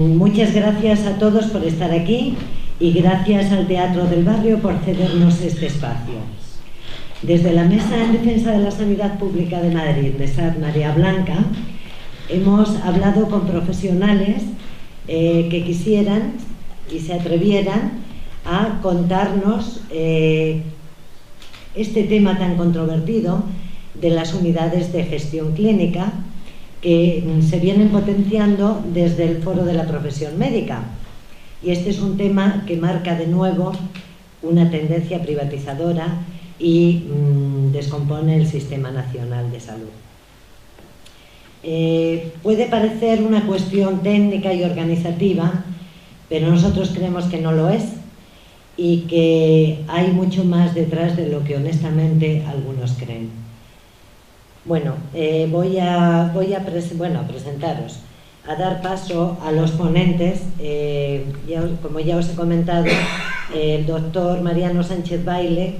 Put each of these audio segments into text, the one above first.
Muchas gracias a todos por estar aquí y gracias al Teatro del Barrio por cedernos este espacio. Desde la Mesa en Defensa de la Sanidad Pública de Madrid, Mesa Marea Blanca, hemos hablado con profesionales que quisieran y se atrevieran a contarnos este tema tan controvertido de las unidades de gestión clínica que se vienen potenciando desde el Foro de la Profesión Médica. Y este es un tema que marca de nuevo una tendencia privatizadora y descompone el Sistema Nacional de Salud. Puede parecer una cuestión técnica y organizativa, pero nosotros creemos que no lo es y que hay mucho más detrás de lo que honestamente algunos creen. Bueno, voy a presentaros, a dar paso a los ponentes. Como ya os he comentado, el doctor Mariano Sánchez Baile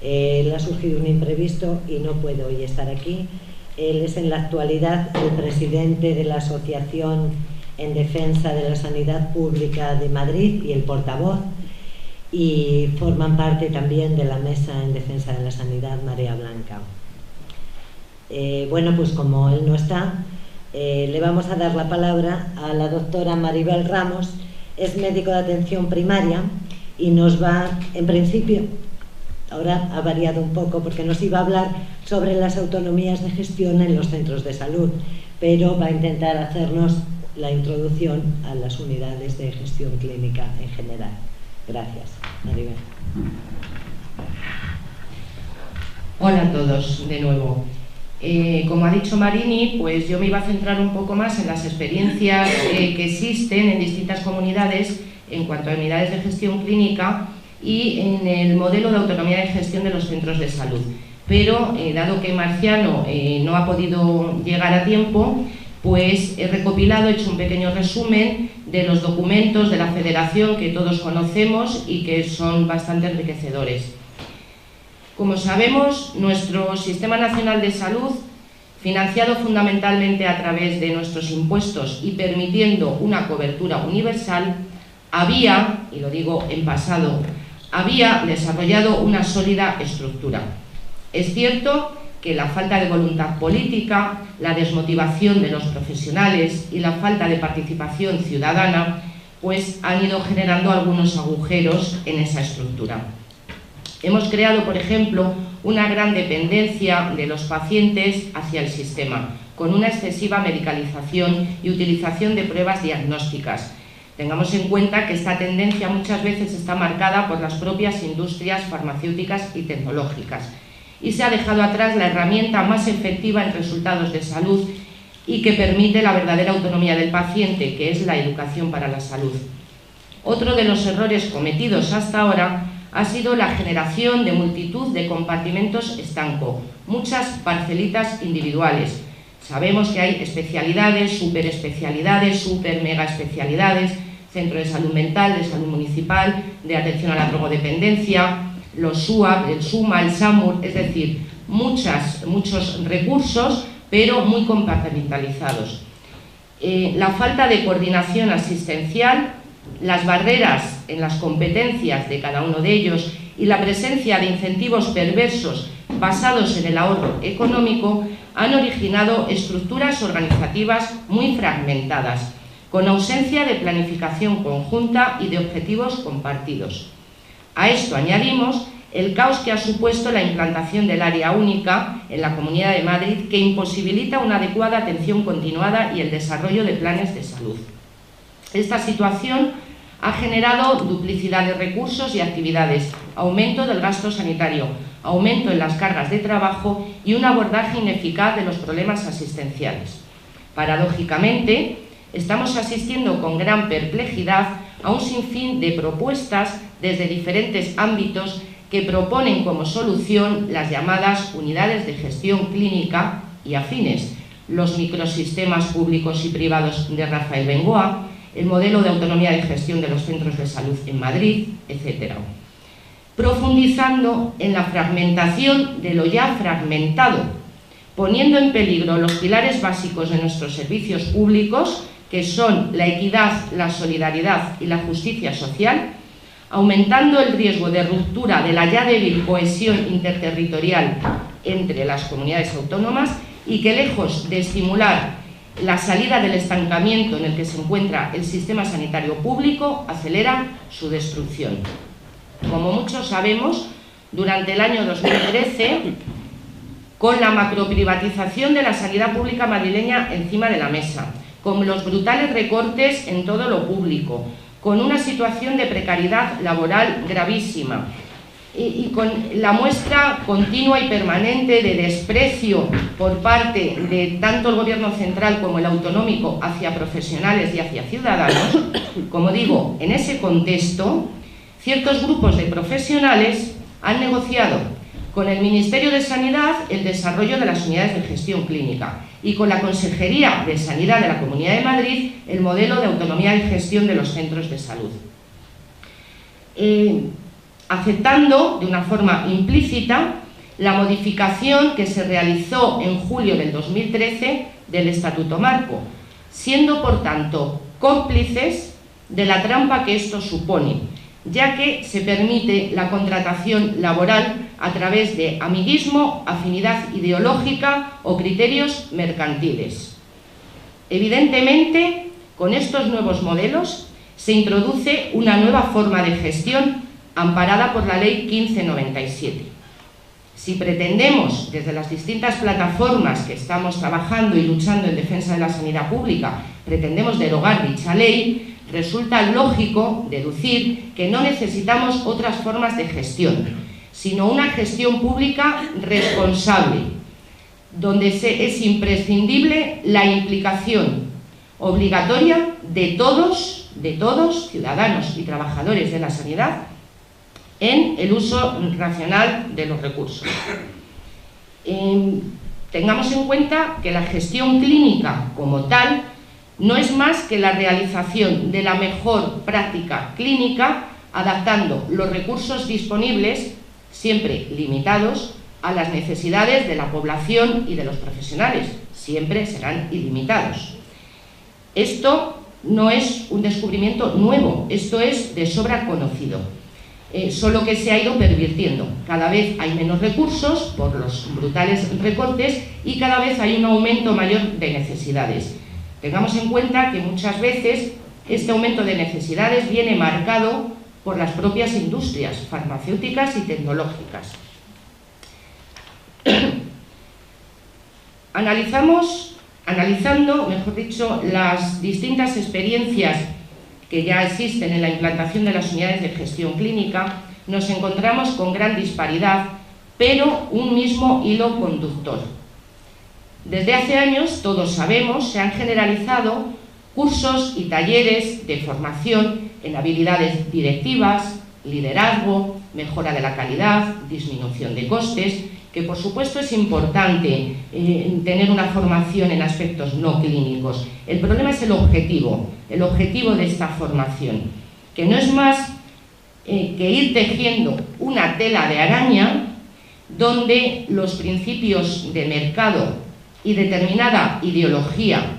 le ha surgido un imprevisto y no puede hoy estar aquí. Él es en la actualidad el presidente de la Asociación en Defensa de la Sanidad Pública de Madrid y el portavoz, y forman parte también de la Mesa en Defensa de la Sanidad Marea Blanca. Bueno, pues como él no está, le vamos a dar la palabra a la doctora Maribel Ramos. Es médico de atención primaria y nos va, en principio, ahora ha variado un poco porque nos iba a hablar sobre las autonomías de gestión en los centros de salud, pero va a intentar hacernos la introducción a las unidades de gestión clínica en general. Gracias, Maribel. Hola a todos, de nuevo. Como ha dicho Marini, pues yo me iba a centrar un poco más en las experiencias que existen en distintas comunidades en cuanto a unidades de gestión clínica y en el modelo de autonomía de gestión de los centros de salud. Pero, dado que Marciano no ha podido llegar a tiempo, pues he recopilado, he hecho un pequeño resumen de los documentos de la Federación que todos conocemos y que son bastante enriquecedores. Como sabemos, nuestro Sistema Nacional de Salud, financiado fundamentalmente a través de nuestros impuestos y permitiendo una cobertura universal, había, y lo digo en pasado, había desarrollado una sólida estructura. Es cierto que la falta de voluntad política, la desmotivación de los profesionales y la falta de participación ciudadana, pues han ido generando algunos agujeros en esa estructura. Hemos creado, por ejemplo, una gran dependencia de los pacientes hacia el sistema, con una excesiva medicalización y utilización de pruebas diagnósticas. Tengamos en cuenta que esta tendencia muchas veces está marcada por las propias industrias farmacéuticas y tecnológicas, y se ha dejado atrás la herramienta más efectiva en resultados de salud y que permite la verdadera autonomía del paciente, que es la educación para la salud. Otro de los errores cometidos hasta ahora ha sido la generación de multitud de compartimentos estanco, muchas parcelitas individuales. Sabemos que hay especialidades, superespecialidades, super mega especialidades, centro de salud mental, de salud municipal, de atención a la drogodependencia, los SUAP, el SUMA, el SAMUR, es decir, muchos recursos, pero muy compartimentalizados. La falta de coordinación asistencial, las barreras en las competencias de cada uno de ellos y la presencia de incentivos perversos basados en el ahorro económico han originado estructuras organizativas muy fragmentadas, con ausencia de planificación conjunta y de objetivos compartidos. A esto añadimos el caos que ha supuesto la implantación del área única en la Comunidad de Madrid, que imposibilita una adecuada atención continuada y el desarrollo de planes de salud. Esta situación ha generado duplicidad de recursos y actividades, aumento del gasto sanitario, aumento en las cargas de trabajo y un abordaje ineficaz de los problemas asistenciales. Paradójicamente, estamos asistiendo con gran perplejidad a un sinfín de propuestas desde diferentes ámbitos que proponen como solución las llamadas unidades de gestión clínica y afines, los microsistemas públicos y privados de Rafael Bengoa, el modelo de autonomía de gestión de los centros de salud en Madrid, etc. Profundizando en la fragmentación de lo ya fragmentado, poniendo en peligro los pilares básicos de nuestros servicios públicos, que son la equidad, la solidaridad y la justicia social, aumentando el riesgo de ruptura de la ya débil cohesión interterritorial entre las comunidades autónomas y que, lejos de estimular la salida del estancamiento en el que se encuentra el sistema sanitario público, acelera su destrucción. Como muchos sabemos, durante el año 2013, con la macroprivatización de la sanidad pública madrileña encima de la mesa, con los brutales recortes en todo lo público, con una situación de precariedad laboral gravísima y con la muestra continua y permanente de desprecio por parte de tanto el gobierno central como el autonómico hacia profesionales y hacia ciudadanos, como digo, en ese contexto, ciertos grupos de profesionales han negociado con el Ministerio de Sanidad el desarrollo de las unidades de gestión clínica y con la Consejería de Sanidad de la Comunidad de Madrid el modelo de autonomía de gestión de los centros de salud, aceptando de una forma implícita la modificación que se realizó en julio del 2013 del Estatuto Marco, siendo por tanto cómplices de la trampa que esto supone, ya que se permite la contratación laboral a través de amiguismo, afinidad ideológica o criterios mercantiles. Evidentemente, con estos nuevos modelos se introduce una nueva forma de gestión amparada por la Ley 1597. Si pretendemos, desde las distintas plataformas que estamos trabajando y luchando en defensa de la sanidad pública, pretendemos derogar dicha ley, resulta lógico deducir que no necesitamos otras formas de gestión, sino una gestión pública responsable, donde es imprescindible la implicación obligatoria de todos, ciudadanos y trabajadores de la sanidad, en el uso racional de los recursos. Tengamos en cuenta que la gestión clínica como tal no es más que la realización de la mejor práctica clínica, adaptando los recursos disponibles, siempre limitados, a las necesidades de la población y de los profesionales, siempre serán ilimitados. Esto no es un descubrimiento nuevo, esto es de sobra conocido, solo que se ha ido pervirtiendo. Cada vez hay menos recursos por los brutales recortes y cada vez hay un aumento mayor de necesidades. Tengamos en cuenta que muchas veces este aumento de necesidades viene marcado por las propias industrias farmacéuticas y tecnológicas. Analizando, mejor dicho, las distintas experiencias que ya existen en la implantación de las unidades de gestión clínica, nos encontramos con gran disparidad, pero un mismo hilo conductor. Desde hace años, todos sabemos, se han generalizado cursos y talleres de formación en habilidades directivas, liderazgo, mejora de la calidad, disminución de costes, que por supuesto es importante tener una formación en aspectos no clínicos. El problema es el objetivo de esta formación, que no es más que ir tejiendo una tela de araña donde los principios de mercado y determinada ideología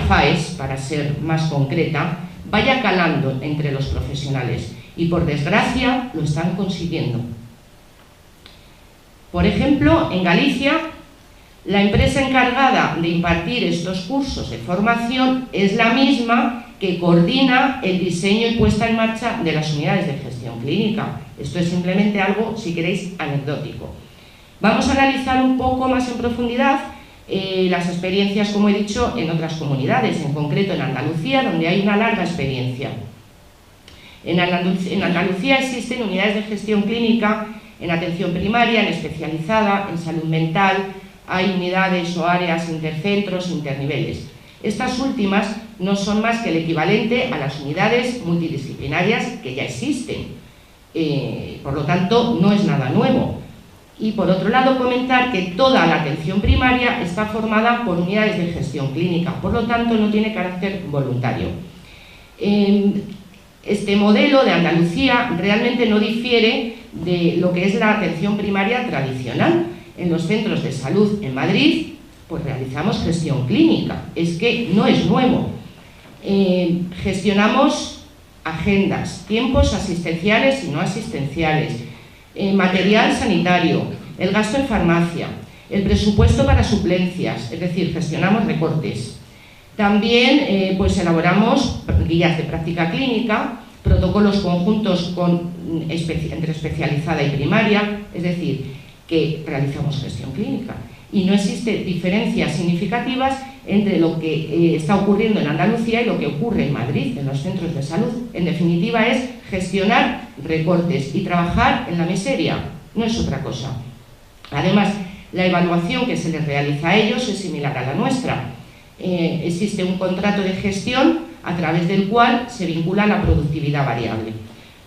FAES, para ser más concreta, vaya calando entre los profesionales y, por desgracia, lo están consiguiendo. Por ejemplo, en Galicia, la empresa encargada de impartir estos cursos de formación es la misma que coordina el diseño y puesta en marcha de las unidades de gestión clínica. Esto es simplemente algo, si queréis, anecdótico. Vamos a analizar un poco más en profundidad las experiencias, como he dicho, en otras comunidades, en concreto en Andalucía, donde hay una larga experiencia. En Andalucía existen unidades de gestión clínica en atención primaria, en especializada, en salud mental, hay unidades o áreas intercentros, interniveles. Estas últimas no son más que el equivalente a las unidades multidisciplinarias que ya existen. Por lo tanto, no es nada nuevo. Y por otro lado, comentar que toda la atención primaria está formada por unidades de gestión clínica, por lo tanto no tiene carácter voluntario. Este modelo de Andalucía realmente no difiere de lo que es la atención primaria tradicional en los centros de salud en Madrid Pues realizamos gestión clínica, es que no es nuevo. Gestionamos agendas, tiempos asistenciales y no asistenciales, material sanitario, el gasto en farmacia, el presupuesto para suplencias, es decir, gestionamos recortes. También pues elaboramos guías de práctica clínica, protocolos conjuntos entre especializada y primaria, es decir, que realizamos gestión clínica. Y no existe diferencias significativas entre lo que está ocurriendo en Andalucía y lo que ocurre en Madrid, en los centros de salud. En definitiva, es gestionar recortes y trabajar en la miseria, no es otra cosa. Además, la evaluación que se les realiza a ellos es similar a la nuestra. Existe un contrato de gestión a través del cual se vincula la productividad variable.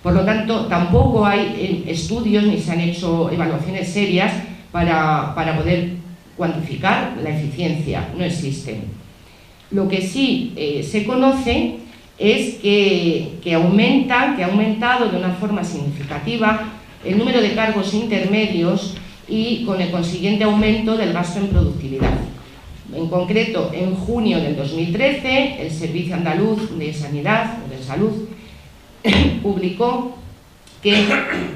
Por lo tanto, tampoco hay estudios ni se han hecho evaluaciones serias para poder cuantificar la eficiencia, no existen. Lo que sí se conoce es que ha aumentado de una forma significativa el número de cargos intermedios y con el consiguiente aumento del gasto en productividad. En concreto, en junio del 2013, el Servicio Andaluz de Sanidad o de Salud publicó que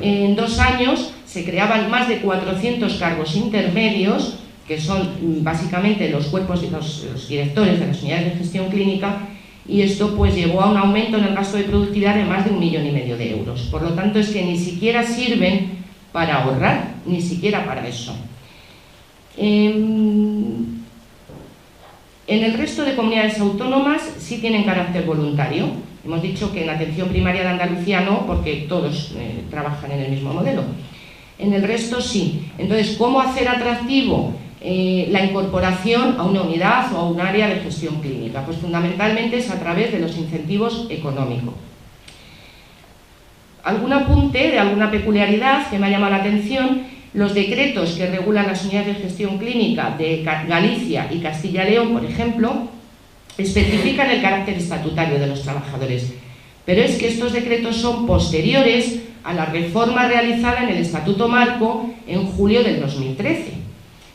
en 2 años se creaban más de 400 cargos intermedios, que son básicamente los cuerpos y los directores de las unidades de gestión clínica, y esto pues llevó a un aumento en el gasto de productividad de más de 1,5 millones de euros. Por lo tanto, es que ni siquiera sirven para ahorrar, ni siquiera para eso. En el resto de comunidades autónomas sí tienen carácter voluntario. Hemos dicho que en atención primaria de Andalucía no, porque todos trabajan en el mismo modelo. En el resto sí. Entonces, ¿cómo hacer atractivo la incorporación a una unidad o a un área de gestión clínica? Pues fundamentalmente es a través de los incentivos económicos. Algún apunte de alguna peculiaridad que me ha llamado la atención: los decretos que regulan las unidades de gestión clínica de Galicia y Castilla y León, por ejemplo, especifican el carácter estatutario de los trabajadores. Pero es que estos decretos son posteriores a la reforma realizada en el Estatuto Marco en julio del 2013.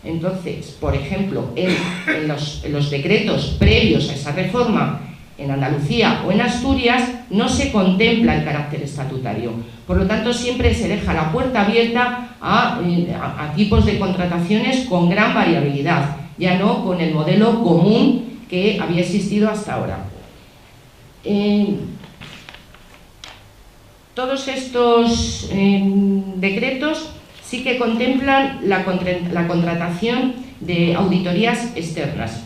Entonces, por ejemplo, en los decretos previos a esa reforma en Andalucía o en Asturias no se contempla el carácter estatutario. Por lo tanto, siempre se deja la puerta abierta a tipos de contrataciones con gran variabilidad, ya no con el modelo común que había existido hasta ahora. Todos estos decretos sí que contemplan la contratación de auditorías externas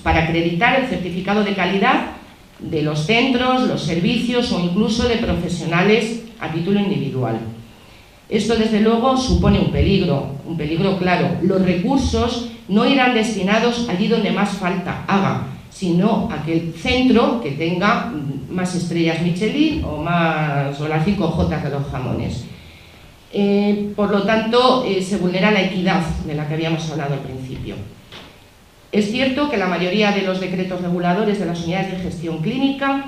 para acreditar el certificado de calidad de los centros, los servicios o incluso de profesionales a título individual. Esto, desde luego, supone un peligro claro. Los recursos no irán destinados allí donde más falta haga, sino a aquel centro que tenga más estrellas Michelin o las 5 Jotas de los jamones. Por lo tanto, se vulnera la equidad de la que habíamos hablado al principio. Es cierto que la mayoría de los decretos reguladores de las unidades de gestión clínica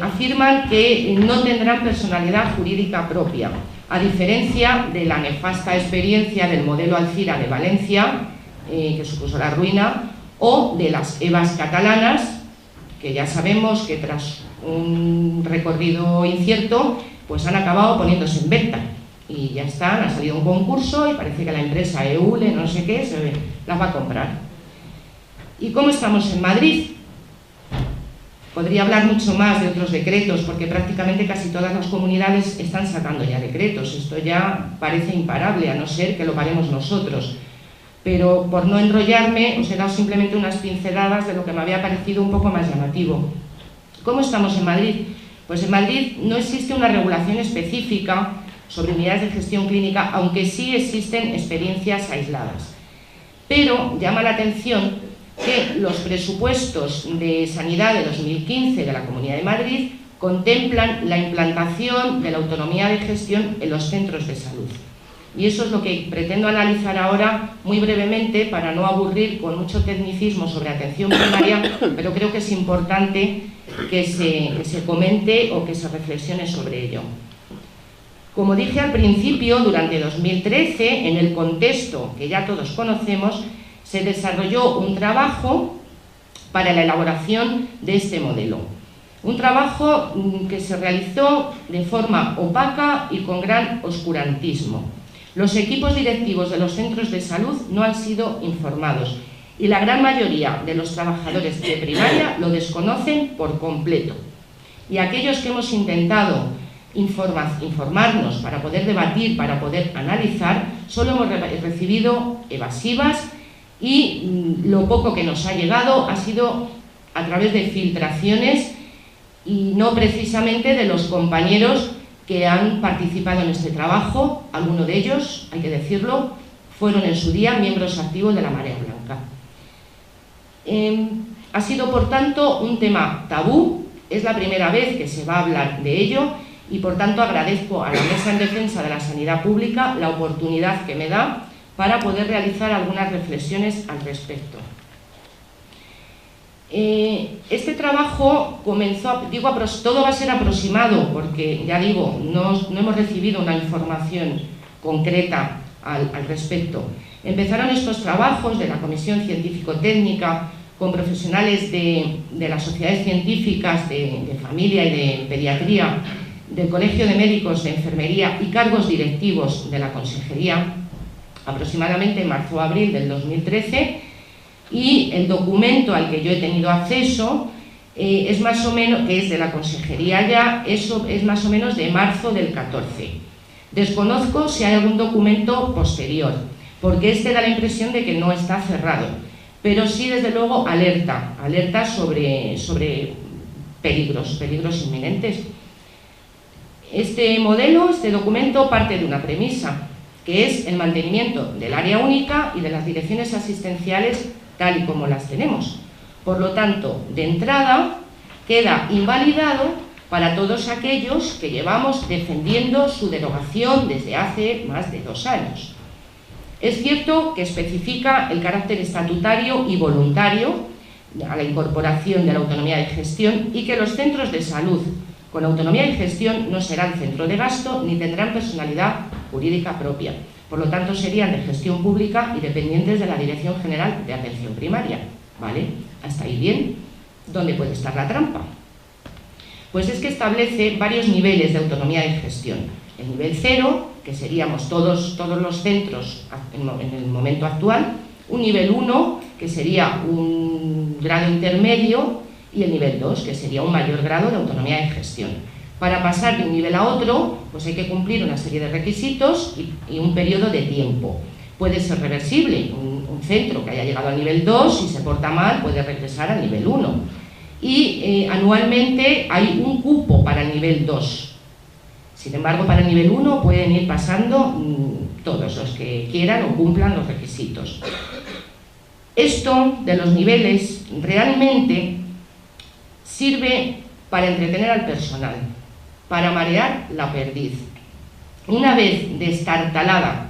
afirman que no tendrán personalidad jurídica propia, a diferencia de la nefasta experiencia del modelo Alcira de Valencia, que supuso la ruina, o de las EVAs catalanas, que ya sabemos que tras un recorrido incierto pues han acabado poniéndose en venta y ya están, ha salido un concurso y parece que la empresa EULE, no sé qué, las va a comprar. ¿Y cómo estamos en Madrid? Podría hablar mucho más de otros decretos, porque prácticamente casi todas las comunidades están sacando ya decretos. Esto ya parece imparable, a no ser que lo paremos nosotros. Pero por no enrollarme, os he dado simplemente unas pinceladas de lo que me había parecido un poco más llamativo. ¿Cómo estamos en Madrid? Pues en Madrid no existe una regulación específica sobre unidades de gestión clínica, aunque sí existen experiencias aisladas. Pero llama la atención que los presupuestos de sanidad de 2015 de la Comunidad de Madrid contemplan la implantación de la autonomía de gestión en los centros de salud. Y eso es lo que pretendo analizar ahora muy brevemente, para no aburrir con mucho tecnicismo sobre atención primaria, pero creo que es importante que se comente o que se reflexione sobre ello. Como dije al principio, durante 2013, en el contexto que ya todos conocemos, se desarrolló un trabajo para la elaboración de este modelo. Un trabajo que se realizó de forma opaca y con gran oscurantismo. Los equipos directivos de los centros de salud no han sido informados y la gran mayoría de los trabajadores de primaria lo desconocen por completo. Y aquellos que hemos intentado informarnos para poder debatir, para poder analizar, solo hemos recibido evasivas y lo poco que nos ha llegado ha sido a través de filtraciones y no precisamente de los compañeros que han participado en este trabajo. Algunos de ellos, hay que decirlo, fueron en su día miembros activos de la Marea Blanca. Ha sido, por tanto, un tema tabú. Es la primera vez que se va a hablar de ello y, por tanto, agradezco a la Mesa en Defensa de la Sanidad Pública la oportunidad que me da para poder realizar algunas reflexiones al respecto. Este trabajo comenzó, todo va a ser aproximado porque, ya digo, no hemos recibido una información concreta al respecto. Empezaron estos trabajos de la Comisión Científico-Técnica con profesionales de las sociedades científicas de familia y de pediatría, del Colegio de Médicos de Enfermería y cargos directivos de la Consejería, aproximadamente en marzo o abril del 2013, y el documento al que yo he tenido acceso es más o menos, que es de la Consejería ya, eso es más o menos de marzo del 14. Desconozco si hay algún documento posterior, porque este da la impresión de que no está cerrado, pero sí, desde luego, alerta sobre peligros inminentes. Este modelo, este documento, parte de una premisa, que es el mantenimiento del área única y de las direcciones asistenciales tal y como las tenemos. Por lo tanto, de entrada, queda invalidado para todos aquellos que llevamos defendiendo su derogación desde hace más de 2 años. Es cierto que especifica el carácter estatutario y voluntario a la incorporación de la autonomía de gestión y que los centros de salud con autonomía de gestión no serán centro de gasto ni tendrán personalidad jurídica propia. Por lo tanto, serían de gestión pública y dependientes de la Dirección General de Atención Primaria. ¿Vale? ¿Hasta ahí bien? ¿Dónde puede estar la trampa? Pues es que establece varios niveles de autonomía de gestión. El nivel 0, que seríamos todos los centros en el momento actual, un nivel 1, que sería un grado intermedio, y el nivel 2, que sería un mayor grado de autonomía de gestión. Para pasar de un nivel a otro, pues hay que cumplir una serie de requisitos y un periodo de tiempo. Puede ser reversible, un centro que haya llegado al nivel 2, si se porta mal, puede regresar al nivel 1. Y anualmente hay un cupo para el nivel 2. Sin embargo, para el nivel 1 pueden ir pasando todos los que quieran o cumplan los requisitos. Esto de los niveles realmente sirve para entretener al personal, para marear la perdiz. Una vez destartalada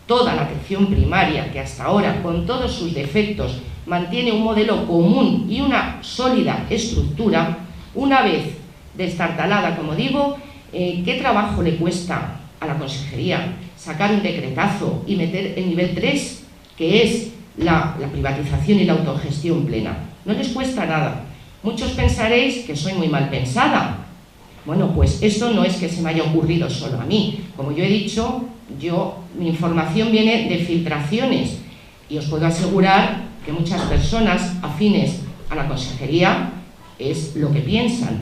toda la atención primaria, que hasta ahora, con todos sus defectos, mantiene un modelo común y una sólida estructura, una vez destartalada, como digo, ¿qué trabajo le cuesta a la Consejería sacar un decretazo y meter el nivel 3, que es la privatización y la autogestión plena? No les cuesta nada. Muchos pensaréis que soy muy mal pensada. Bueno, pues esto no es que se me haya ocurrido solo a mí. Como yo he dicho, mi información viene de filtraciones y os puedo asegurar que muchas personas afines a la Consejería es lo que piensan.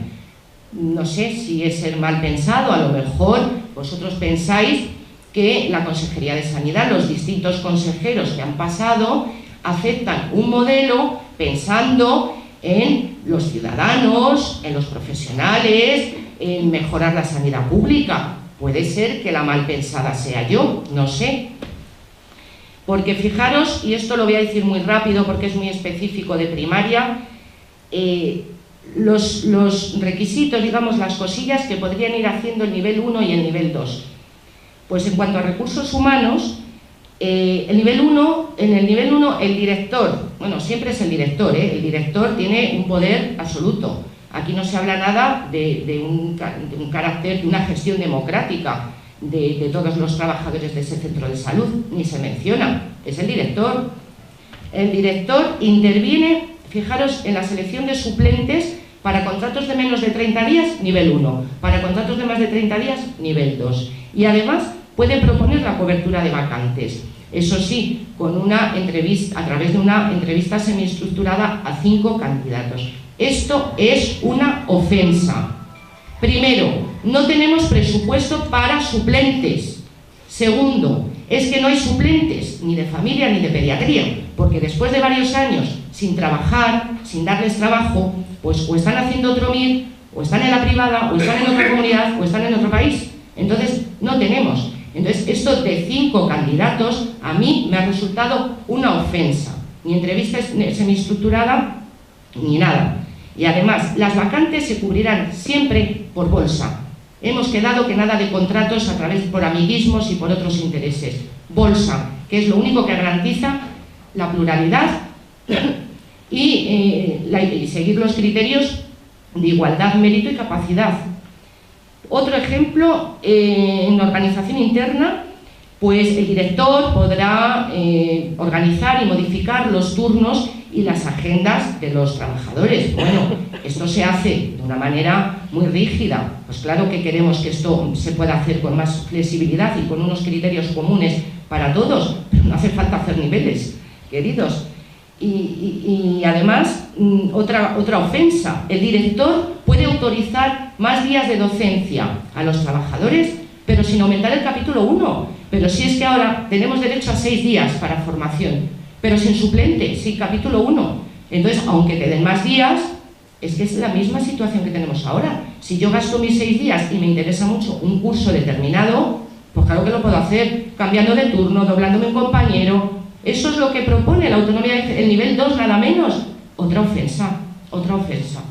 No sé si es ser mal pensado, a lo mejor vosotros pensáis que la Consejería de Sanidad, los distintos consejeros que han pasado, aceptan un modelo pensando en los ciudadanos, en los profesionales, en mejorar la sanidad pública. Puede ser que la mal pensada sea yo, no sé. Porque fijaros, y esto lo voy a decir muy rápido porque es muy específico de primaria, los requisitos, digamos, las cosillas que podrían ir haciendo el nivel 1 y el nivel 2. Pues en cuanto a recursos humanos, en el nivel 1 el director, bueno, siempre es el director, el director tiene un poder absoluto. Aquí no se habla nada de un carácter, de una gestión democrática de todos los trabajadores de ese centro de salud, ni se menciona, es el director. El director interviene, fijaros, en la selección de suplentes para contratos de menos de 30 días, nivel 1, para contratos de más de 30 días, nivel 2. Y además puede proponer la cobertura de vacantes. Eso sí, con una entrevista, a través de una entrevista semiestructurada a 5 candidatos. Esto es una ofensa. Primero, no tenemos presupuesto para suplentes. Segundo, es que no hay suplentes, ni de familia ni de pediatría, porque después de varios años sin trabajar, sin darles trabajo, pues o están haciendo otro MIR, o están en la privada, o están en otra comunidad, o están en otro país. Entonces, no tenemos. Entonces, esto de 5 candidatos, a mí me ha resultado una ofensa. Ni entrevista semiestructurada, ni nada. Y además, las vacantes se cubrirán siempre por bolsa. Hemos quedado que nada de contratos a través por amiguismos y por otros intereses. Bolsa, que es lo único que garantiza la pluralidad y seguir los criterios de igualdad, mérito y capacidad. Otro ejemplo, en la organización interna, pues el director podrá organizar y modificar los turnos y las agendas de los trabajadores. Bueno, esto se hace de una manera muy rígida. Pues claro que queremos que esto se pueda hacer con más flexibilidad y con unos criterios comunes para todos, pero no hace falta hacer niveles, queridos. Y además, otra ofensa, el director puede autorizar más días de docencia a los trabajadores, pero sin aumentar el capítulo 1. Pero si es que ahora tenemos derecho a 6 días para formación, pero sin suplente, sin capítulo 1. Entonces, aunque te den más días, es que es la misma situación que tenemos ahora. Si yo gasto mis 6 días y me interesa mucho un curso determinado, pues claro que lo puedo hacer, cambiando de turno, doblándome un compañero. Eso es lo que propone la autonomía, el nivel 2, nada menos. Otra ofensa, otra ofensa.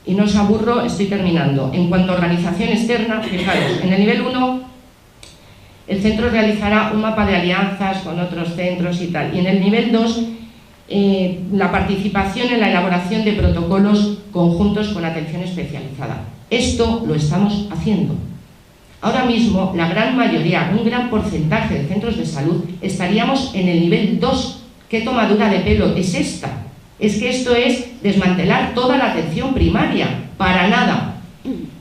Y no os aburro, estoy terminando. En cuanto a organización externa, fijaros, en el nivel 1, el centro realizará un mapa de alianzas con otros centros y tal. Y en el nivel 2, la participación en la elaboración de protocolos conjuntos con atención especializada. Esto lo estamos haciendo. Ahora mismo, la gran mayoría, un gran porcentaje de centros de salud, estaríamos en el nivel 2. ¿Qué tomadura de pelo es esta? Es que esto es desmantelar toda la atención primaria, para nada,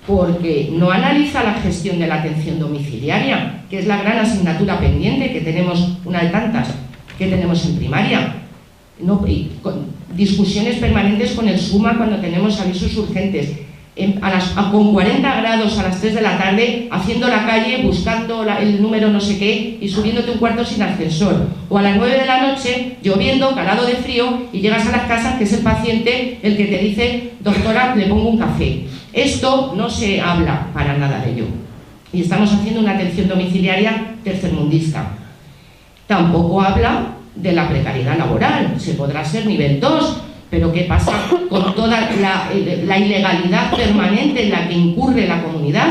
porque no analiza la gestión de la atención domiciliaria, que es la gran asignatura pendiente que tenemos, una de tantas que tenemos en primaria. No, y con discusiones permanentes con el SUMA cuando tenemos avisos urgentes. Con 40 grados a las 3 de la tarde, haciendo la calle, buscando el número no sé qué y subiéndote un cuarto sin ascensor. O a las 9 de la noche, lloviendo, calado de frío, y llegas a las casas que es el paciente el que te dice, doctora, le pongo un café. Esto no se habla para nada de ello. Y estamos haciendo una atención domiciliaria tercermundista. Tampoco habla de la precariedad laboral. Se podrá ser nivel 2, pero ¿qué pasa con toda la ilegalidad permanente en la que incurre la comunidad?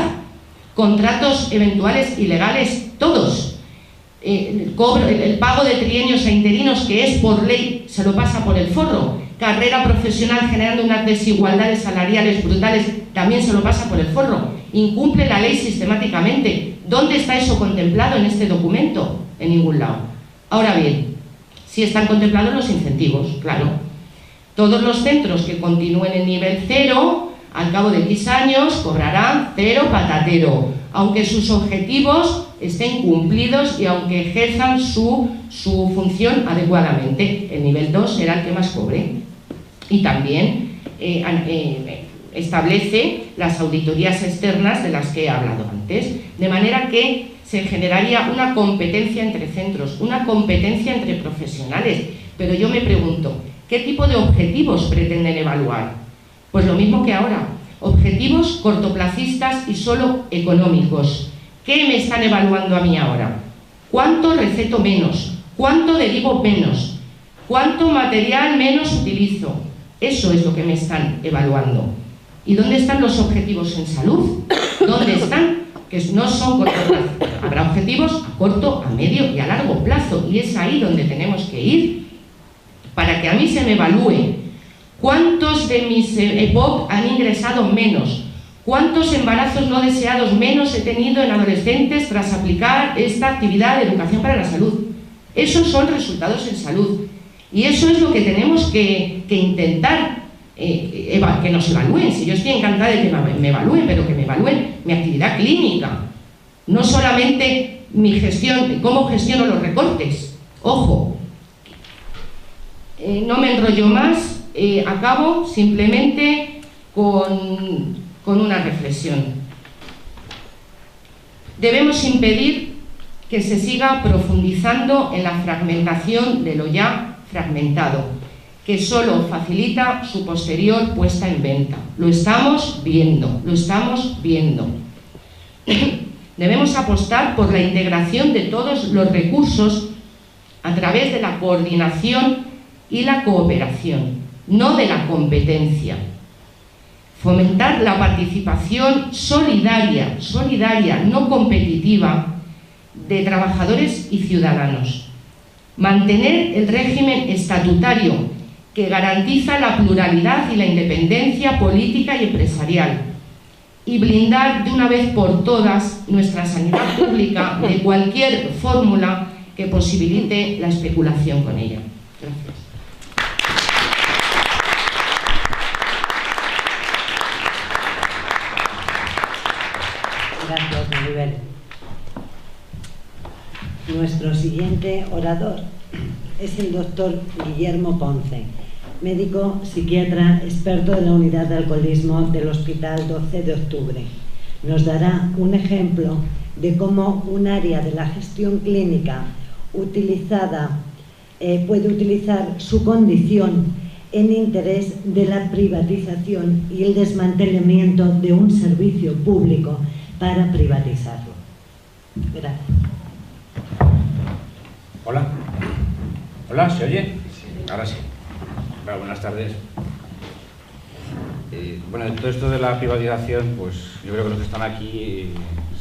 Contratos eventuales ilegales, todos. El pago de trienios e interinos, que es por ley, se lo pasa por el forro. Carrera profesional generando unas desigualdades salariales brutales, también se lo pasa por el forro. Incumple la ley sistemáticamente. ¿Dónde está eso contemplado en este documento? En ningún lado. Ahora bien, sí están contemplados los incentivos, claro. Todos los centros que continúen en nivel 0, al cabo de X años, cobrarán 0 patatero, aunque sus objetivos estén cumplidos y aunque ejerzan su función adecuadamente. El nivel 2 será el que más cobre. Y también establece las auditorías externas de las que he hablado antes, de manera que se generaría una competencia entre centros, una competencia entre profesionales. Pero yo me pregunto, ¿qué tipo de objetivos pretenden evaluar? Pues lo mismo que ahora, objetivos cortoplacistas y solo económicos. ¿Qué me están evaluando a mí ahora? ¿Cuánto receto menos? ¿Cuánto derivo menos? ¿Cuánto material menos utilizo? Eso es lo que me están evaluando. ¿Y dónde están los objetivos en salud? ¿Dónde están? Que no son cortoplacistas. Habrá objetivos a corto, a medio y a largo plazo, y es ahí donde tenemos que ir para que a mí se me evalúe cuántos de mis EPOC han ingresado menos, cuántos embarazos no deseados menos he tenido en adolescentes tras aplicar esta actividad de educación para la salud. Esos son resultados en salud. Y eso es lo que tenemos que intentar, que nos evalúen. Si yo estoy encantada de que me evalúen, pero que me evalúen mi actividad clínica, no solamente mi gestión, cómo gestiono los recortes. Ojo, no me enrollo más, acabo simplemente con una reflexión. Debemos impedir que se siga profundizando en la fragmentación de lo ya fragmentado, que solo facilita su posterior puesta en venta. Lo estamos viendo, lo estamos viendo. Debemos apostar por la integración de todos los recursos a través de la coordinación y la cooperación, no de la competencia. Fomentar la participación solidaria, no competitiva, de trabajadores y ciudadanos. Mantener el régimen estatutario que garantiza la pluralidad y la independencia política y empresarial, y blindar de una vez por todas nuestra sanidad pública de cualquier fórmula que posibilite la especulación con ella. Gracias. Gracias, Maribel. Nuestro siguiente orador es el doctor Guillermo Ponce, médico psiquiatra experto de la unidad de alcoholismo del Hospital 12 de Octubre. Nos dará un ejemplo de cómo un área de la gestión clínica puede utilizar su condición en interés de la privatización y el desmantelamiento de un servicio público para privatizarlo. Gracias. Hola. Hola, ¿se oye? Ahora sí. Bueno, buenas tardes. Bueno, todo esto de la privatización, pues yo creo que los que están aquí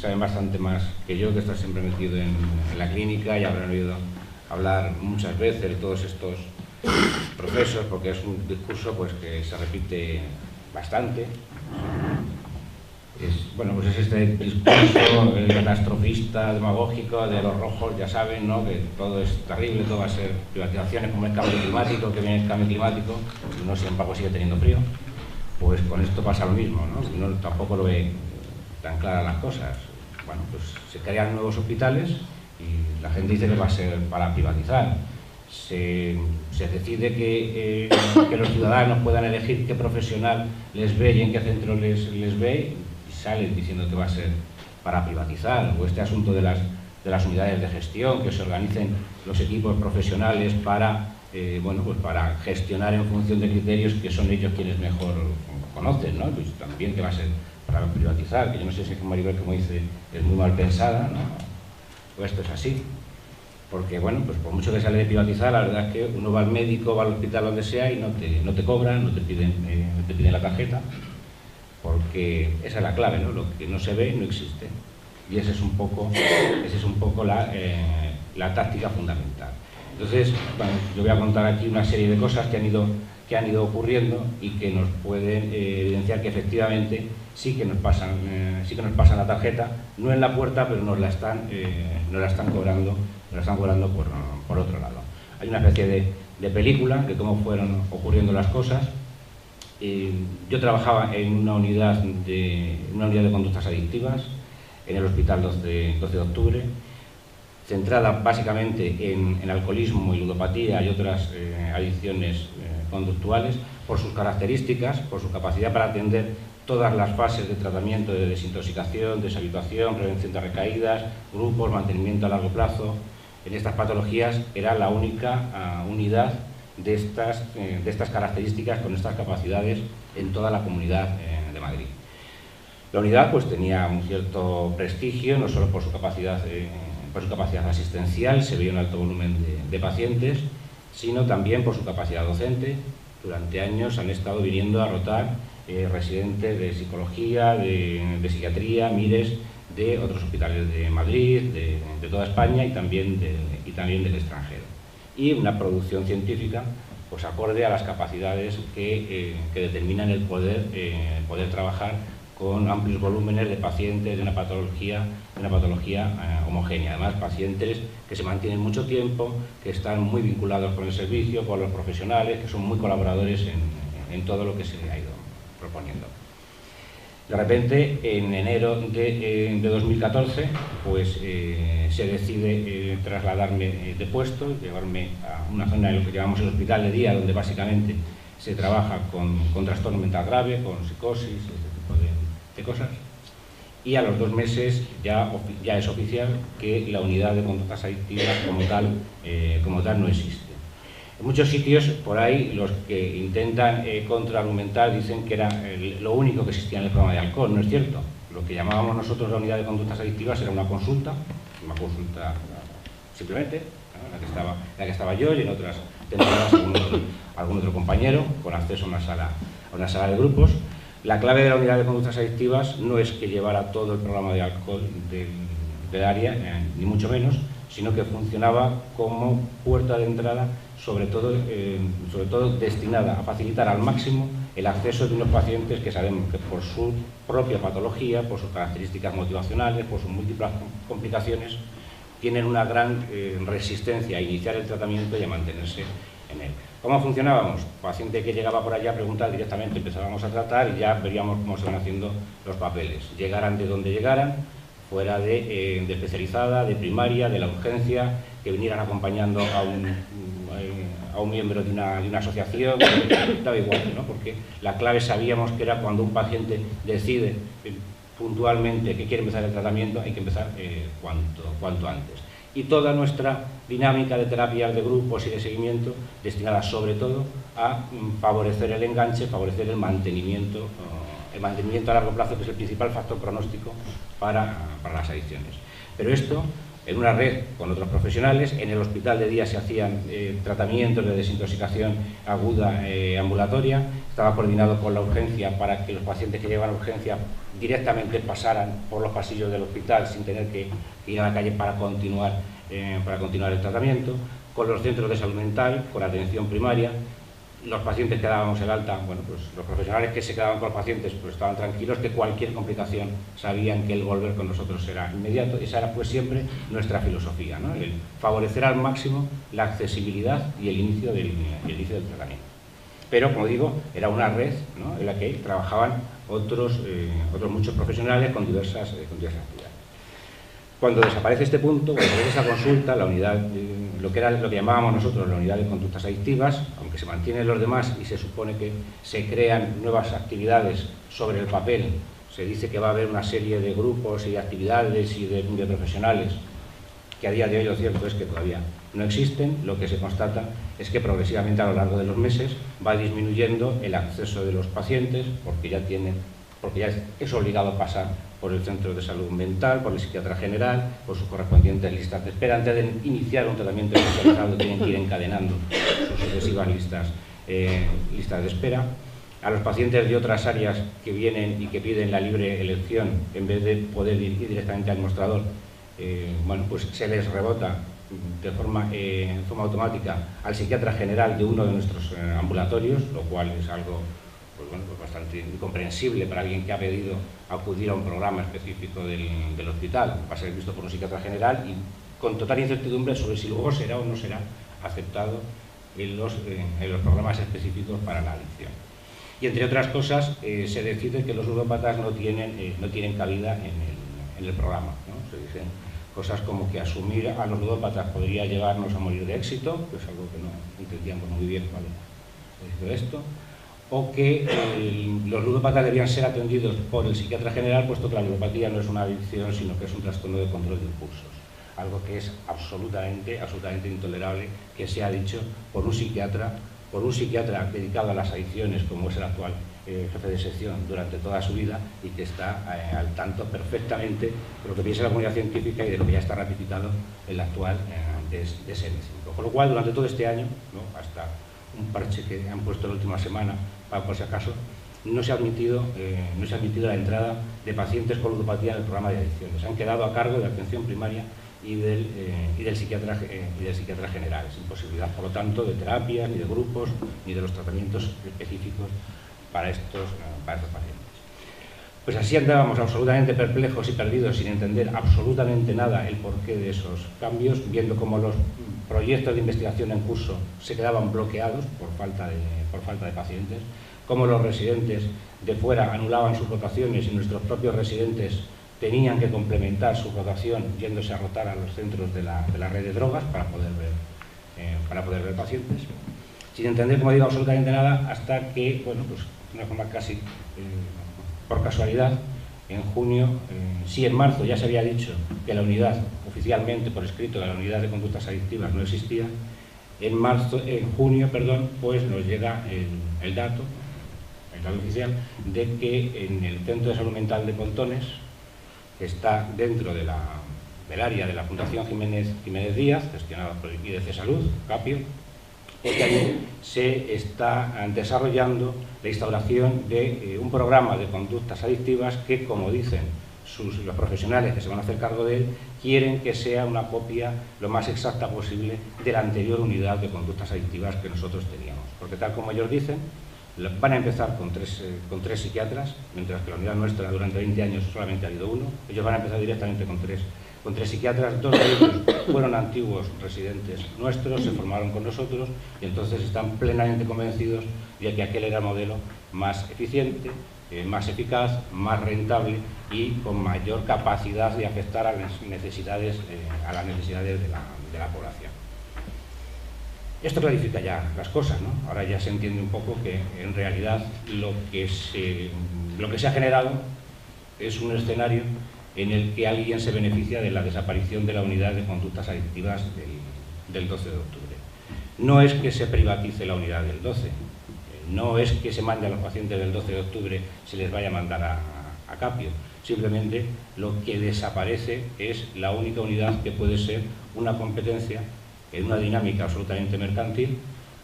saben bastante más que yo, que está siempre metido en la clínica, y habrán oído hablar muchas veces de todos estos procesos, porque es un discurso pues que se repite bastante. Bueno, pues es este discurso catastrofista, demagógico, de los rojos, ya saben, ¿no?, que todo es terrible, todo va a ser privatizaciones, como el cambio climático, que viene el cambio climático, y uno sin embargo sigue teniendo frío. Pues con esto pasa lo mismo, ¿no? Uno tampoco lo ve tan claras las cosas. Bueno, pues se crean nuevos hospitales y la gente dice que va a ser para privatizar. Se decide que los ciudadanos puedan elegir qué profesional les ve y en qué centro les ve, salen diciendo que va a ser para privatizar. O este asunto de las unidades de gestión, que se organicen los equipos profesionales para, bueno, pues para gestionar en función de criterios que son ellos quienes mejor conocen, ¿no? Pues también que va a ser para privatizar, que yo no sé si Maribel, como dice, es muy mal pensada, ¿no? Pues esto es así. Porque, bueno, pues por mucho que se hable de privatizar, la verdad es que uno va al médico, va al hospital, donde sea, y no te cobran, no te piden la tarjeta, porque esa es la clave, ¿no? Lo que no se ve no existe. Y esa es un poco la táctica fundamental. Entonces, bueno, yo voy a contar aquí una serie de cosas que han ido ocurriendo y que nos pueden evidenciar que efectivamente sí que nos pasan la tarjeta, no en la puerta, pero nos la están cobrando por otro lado. Hay una especie de película de cómo fueron ocurriendo las cosas. Yo trabajaba en una unidad de conductas adictivas en el Hospital 12 de Octubre, centrada básicamente en alcoholismo y ludopatía y otras adicciones conductuales, por sus características, por su capacidad para atender todas las fases de tratamiento, de desintoxicación, deshabituación, prevención de recaídas, grupos, mantenimiento a largo plazo. En estas patologías era la única unidad de estas características, con estas capacidades, en toda la Comunidad de Madrid. La unidad pues tenía un cierto prestigio, no solo por su capacidad asistencial, se veía un alto volumen de pacientes, sino también por su capacidad docente. Durante años han estado viniendo a rotar residentes de psicología, de psiquiatría, MIRES, de otros hospitales de Madrid, de toda España y también del extranjero. Y una producción científica pues acorde a las capacidades que determinan el poder trabajar con amplios volúmenes de pacientes de una patología homogénea. Además, pacientes que se mantienen mucho tiempo, que están muy vinculados con el servicio, con los profesionales, que son muy colaboradores en todo lo que se ha ido proponiendo. De repente, en enero de 2014, pues se decide trasladarme de puesto, llevarme a una zona de lo que llamamos el hospital de día, donde básicamente se trabaja con trastorno mental grave, con psicosis, este tipo de cosas. Y a los 2 meses ya es oficial que la unidad de conductas adictivas como tal no existe. En muchos sitios, por ahí, los que intentan contraargumentar dicen que era lo único que existía en el programa de alcohol. No es cierto. Lo que llamábamos nosotros la unidad de conductas adictivas era una consulta simplemente, ¿no? la que estaba yo, y en otras temporadas algún otro compañero, con acceso a una sala de grupos. La clave de la unidad de conductas adictivas no es que llevara todo el programa de alcohol del área, ni mucho menos, sino que funcionaba como puerta de entrada, sobre todo destinada a facilitar al máximo el acceso de unos pacientes que sabemos que por su propia patología, por sus características motivacionales, por sus múltiples complicaciones, tienen una gran resistencia a iniciar el tratamiento y a mantenerse en él. ¿Cómo funcionábamos? Paciente que llegaba por allá a preguntar directamente, empezábamos a tratar y ya veríamos cómo se van haciendo los papeles. Llegaran de donde llegaran, fuera de especializada, de primaria, de la urgencia, que vinieran acompañando a un miembro de una asociación, daba igual, ¿no? Porque la clave sabíamos que era cuando un paciente decide puntualmente que quiere empezar el tratamiento, hay que empezar cuanto antes. Y toda nuestra dinámica de terapias de grupos y de seguimiento destinada sobre todo a favorecer el enganche, favorecer el mantenimiento a largo plazo, que es el principal factor pronóstico para las adicciones. Pero esto, en una red con otros profesionales, en el hospital de día se hacían tratamientos de desintoxicación aguda ambulatoria, estaba coordinado con la urgencia para que los pacientes que llevan a urgencia directamente pasaran por los pasillos del hospital sin tener que ir a la calle para continuar el tratamiento, con los centros de salud mental, con atención primaria. Los pacientes que dábamos el alta, bueno, pues los profesionales que se quedaban con los pacientes pues estaban tranquilos que cualquier complicación sabían que el volver con nosotros era inmediato. Esa era pues siempre nuestra filosofía, ¿no? El favorecer al máximo la accesibilidad y el inicio del tratamiento. Pero, como digo, era una red, ¿no?, en la que trabajaban otros muchos profesionales con diversas actividades. Cuando desaparece este punto, cuando desaparece esa consulta, la unidad, lo que llamábamos nosotros la unidad de conductas adictivas, aunque se mantienen los demás y se supone que se crean nuevas actividades sobre el papel, se dice que va a haber una serie de grupos y actividades y de profesionales que a día de hoy lo cierto es que todavía no existen. Lo que se constata es que progresivamente a lo largo de los meses va disminuyendo el acceso de los pacientes porque ya es obligado a pasar por el centro de salud mental, por el psiquiatra general, por sus correspondientes listas de espera. Antes de iniciar un tratamiento especializado tienen que ir encadenando sus sucesivas listas de espera. A los pacientes de otras áreas que vienen y que piden la libre elección, en vez de poder ir directamente al mostrador, bueno, pues se les rebota de forma automática al psiquiatra general de uno de nuestros ambulatorios, lo cual es algo pues bueno, pues bastante incomprensible para alguien que ha pedido acudir a un programa específico del hospital. Va a ser visto por un psiquiatra general y con total incertidumbre sobre si luego será o no será aceptado en los programas específicos para la adicción. Y entre otras cosas, se decide que los ludópatas no tienen cabida en el programa, ¿no? Se dicen cosas como que asumir a los ludópatas podría llevarnos a morir de éxito, que es algo que no entendíamos muy bien cuál era esto, o que los ludópatas debían ser atendidos por el psiquiatra general, puesto que la ludopatía no es una adicción, sino que es un trastorno de control de impulsos. Algo que es absolutamente intolerable que sea dicho por un psiquiatra dedicado a las adicciones, como es el actual jefe de sección durante toda su vida, y que está al tanto perfectamente de lo que piensa la comunidad científica y de lo que ya está ratificado el actual DSM-5. Con lo cual, durante todo este año, ¿no?, hasta un parche que han puesto la última semana, por si acaso, no se ha admitido la entrada de pacientes con ludopatía en el programa de adicciones. Han quedado a cargo de atención primaria y del psiquiatra general, sin posibilidad, por lo tanto, de terapias, ni de grupos, ni de los tratamientos específicos para estos pacientes. Pues así andábamos absolutamente perplejos y perdidos, sin entender absolutamente nada el porqué de esos cambios, viendo cómo los proyectos de investigación en curso se quedaban bloqueados por falta de pacientes, cómo los residentes de fuera anulaban sus rotaciones y nuestros propios residentes tenían que complementar su rotación yéndose a rotar a los centros de la red de drogas para poder ver pacientes, sin entender, como digo, absolutamente nada, hasta que, bueno, pues de una forma casi por casualidad, en junio, sí, en marzo ya se había dicho que la unidad, oficialmente por escrito, que la unidad de conductas adictivas no existía. En junio, pues nos llega el dato oficial de que en el Centro de Salud Mental de Pontones, que está dentro del área de la Fundación Jiménez Díaz, gestionada por el IDC Salud, Capio, porque allí se está desarrollando la instauración de un programa de conductas adictivas que, como dicen los profesionales que se van a hacer cargo de él, quieren que sea una copia lo más exacta posible de la anterior unidad de conductas adictivas que nosotros teníamos. Porque tal como ellos dicen, van a empezar con tres psiquiatras, mientras que la unidad nuestra durante 20 años solamente ha habido uno. Ellos van a empezar directamente con tres psiquiatras. 2 de ellos fueron antiguos residentes nuestros, se formaron con nosotros y entonces están plenamente convencidos de que aquel era el modelo más eficiente, más eficaz, más rentable y con mayor capacidad de afectar a las necesidades de la población. Esto clarifica ya las cosas, ¿no? Ahora ya se entiende un poco que en realidad lo que se ha generado es un escenario en el que alguien se beneficia de la desaparición de la unidad de conductas adictivas del 12 de octubre. No es que se privatice la unidad del 12, no es que se mande a los pacientes del 12 de octubre, se les vaya a mandar a Capio. Simplemente lo que desaparece es la única unidad que puede ser una competencia en una dinámica absolutamente mercantil,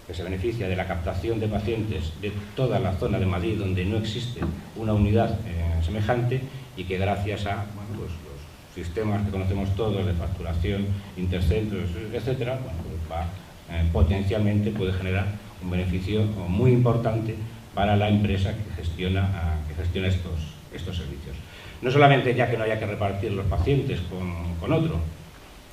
que se beneficia de la captación de pacientes de toda la zona de Madrid donde no existe una unidad semejante y que gracias a pues los sistemas que conocemos todos de facturación, intercentros, etcétera, potencialmente puede generar un beneficio muy importante para la empresa que gestiona estos servicios. No solamente ya que no haya que repartir los pacientes con otro,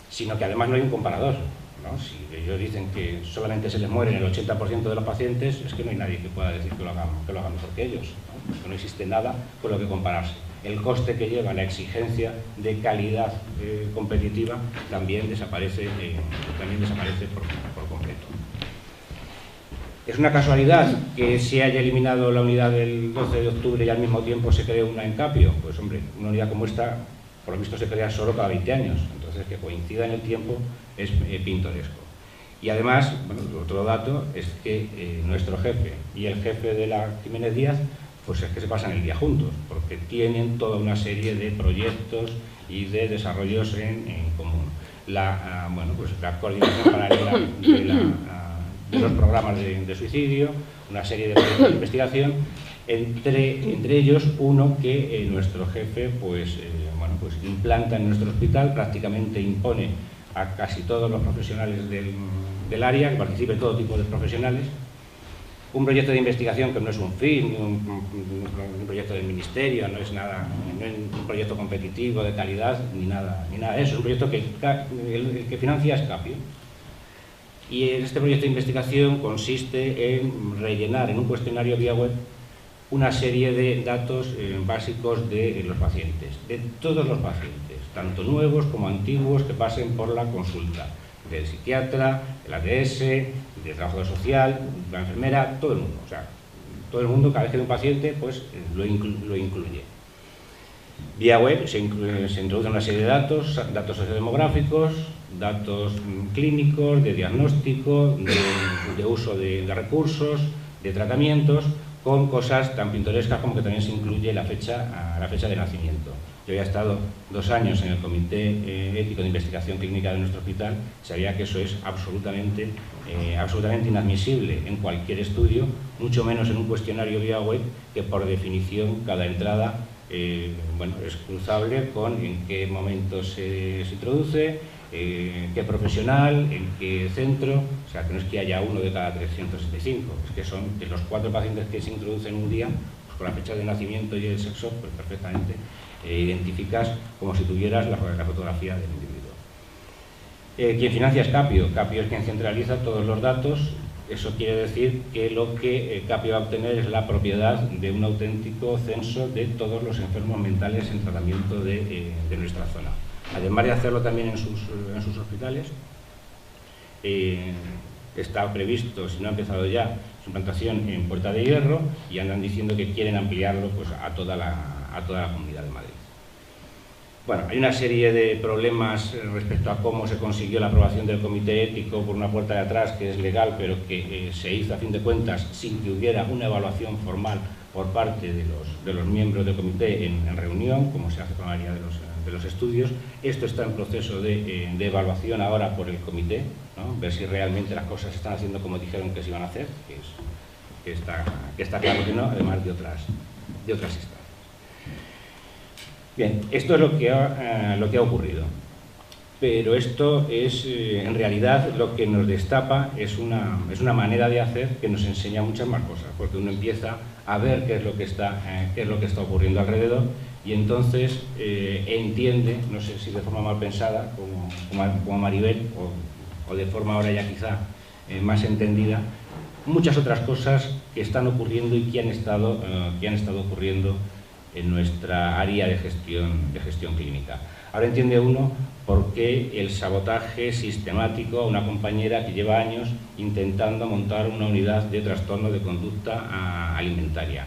sino que además no hay un comparador, ¿no? Si ellos dicen que solamente se les mueren el 80% de los pacientes, es que no hay nadie que pueda decir que lo haga mejor que ellos, ¿no? Porque no existe nada con lo que compararse. El coste que lleva la exigencia de calidad competitiva también desaparece por completo. ¿Es una casualidad que se haya eliminado la unidad del 12 de octubre y al mismo tiempo se cree una en Capio? Pues hombre, una unidad como esta, por lo visto, se crea solo cada 20 años, entonces que coincida en el tiempo es pintoresco. Y además, bueno, otro dato es que nuestro jefe y el jefe de la Jiménez Díaz, pues es que se pasan el día juntos, porque tienen toda una serie de proyectos y de desarrollos en común. La coordinación paralela de los programas de suicidio, una serie de proyectos de investigación, entre ellos uno que nuestro jefe pues implanta en nuestro hospital, prácticamente impone a casi todos los profesionales del área, que participen todo tipo de profesionales, un proyecto de investigación que no es un fin, un proyecto del ministerio, no es nada, no es un proyecto competitivo de calidad, ni nada de eso, es un proyecto que el que financia es Capio. Y este proyecto de investigación consiste en rellenar en un cuestionario vía web una serie de datos básicos de los pacientes, de todos los pacientes, tanto nuevos como antiguos que pasen por la consulta, del psiquiatra, del ATS, del trabajador social, de la enfermera, todo el mundo. O sea, todo el mundo, cada vez que hay un paciente, pues lo incluye. Vía web se introduce una serie de datos sociodemográficos, datos clínicos, de diagnóstico, de uso de recursos, de tratamientos, con cosas tan pintorescas como que también se incluye la fecha de nacimiento. Yo había estado 2 años en el Comité Ético de Investigación Clínica de nuestro hospital, sabía que eso es absolutamente inadmisible en cualquier estudio, mucho menos en un cuestionario vía web que por definición cada entrada es cruzable con en qué momento se introduce, qué profesional, en qué centro, o sea que no es que haya uno de cada 365, es que son de los 4 pacientes que se introducen un día, pues con la fecha de nacimiento y el sexo, pues perfectamente identificas como si tuvieras la fotografía del individuo. Quien financia es Capio. Capio es quien centraliza todos los datos. Eso quiere decir que lo que Capio va a obtener es la propiedad de un auténtico censo de todos los enfermos mentales en tratamiento de nuestra zona. Además de hacerlo también en sus hospitales, está previsto, si no ha empezado ya, su implantación en Puerta de Hierro, y andan diciendo que quieren ampliarlo pues, a toda la Comunidad de Madrid. Bueno, hay una serie de problemas respecto a cómo se consiguió la aprobación del comité ético por una puerta de atrás, que es legal, pero que se hizo a fin de cuentas sin que hubiera una evaluación formal por parte de los miembros del comité en reunión, como se hace con la mayoría de los estudios. Esto está en proceso de evaluación ahora por el comité, ¿no? Ver si realmente las cosas se están haciendo como dijeron que se iban a hacer, que está claro que no, además de otras instancias. Bien, esto es lo que ha ocurrido, pero esto es, en realidad, lo que nos destapa es una manera de hacer que nos enseña muchas más cosas, porque uno empieza a ver qué es lo que está ocurriendo alrededor, y entonces entiende, no sé si de forma mal pensada, como Maribel, o de forma ahora ya quizá más entendida, muchas otras cosas que están ocurriendo y que han estado ocurriendo en nuestra área de gestión clínica. Ahora entiende uno por qué el sabotaje sistemático a una compañera que lleva años intentando montar una unidad de trastorno de conducta alimentaria.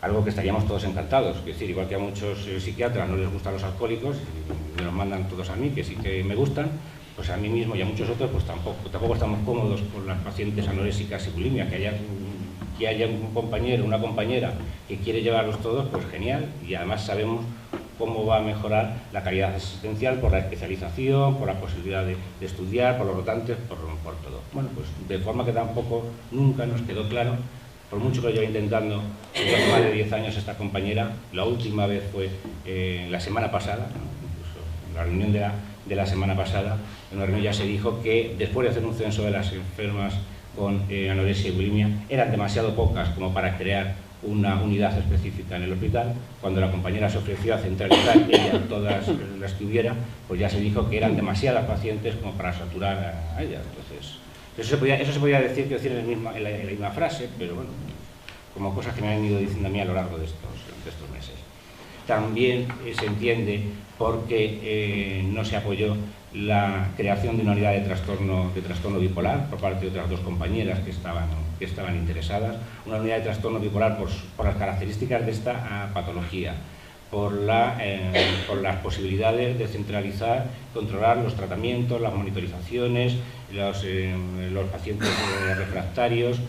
Algo que estaríamos todos encantados, es decir, igual que a muchos psiquiatras no les gustan los alcohólicos y me los mandan todos a mí, que sí que me gustan, pues a mí mismo y a muchos otros pues tampoco estamos cómodos con las pacientes anorésicas y bulimias. Que haya un compañero, una compañera que quiere llevarlos todos, pues genial, y además sabemos cómo va a mejorar la calidad asistencial por la especialización, por la posibilidad de estudiar, por los rotantes, por todo. Bueno, pues de forma que tampoco nunca nos quedó claro, por mucho que lo lleve intentando durante más de 10 años esta compañera. La última vez fue la semana pasada, ¿no? Incluso en la reunión de la semana pasada, en una reunión ya se dijo que después de hacer un censo de las enfermas con anorexia y bulimia, eran demasiado pocas como para crear una unidad específica en el hospital. Cuando la compañera se ofreció a centralizar ella todas las que hubiera, pues ya se dijo que eran demasiadas pacientes como para saturar a ellas. Entonces, eso se podía decir en la misma frase, pero bueno, como cosas que me han ido diciendo a mí a lo largo de estos meses. También se entiende por qué no se apoyó la creación de una unidad de trastorno bipolar por parte de otras dos compañeras que estaban interesadas. Una unidad de trastorno bipolar por las características de esta patología, por las posibilidades de centralizar, controlar los tratamientos, las monitorizaciones, los pacientes refractarios,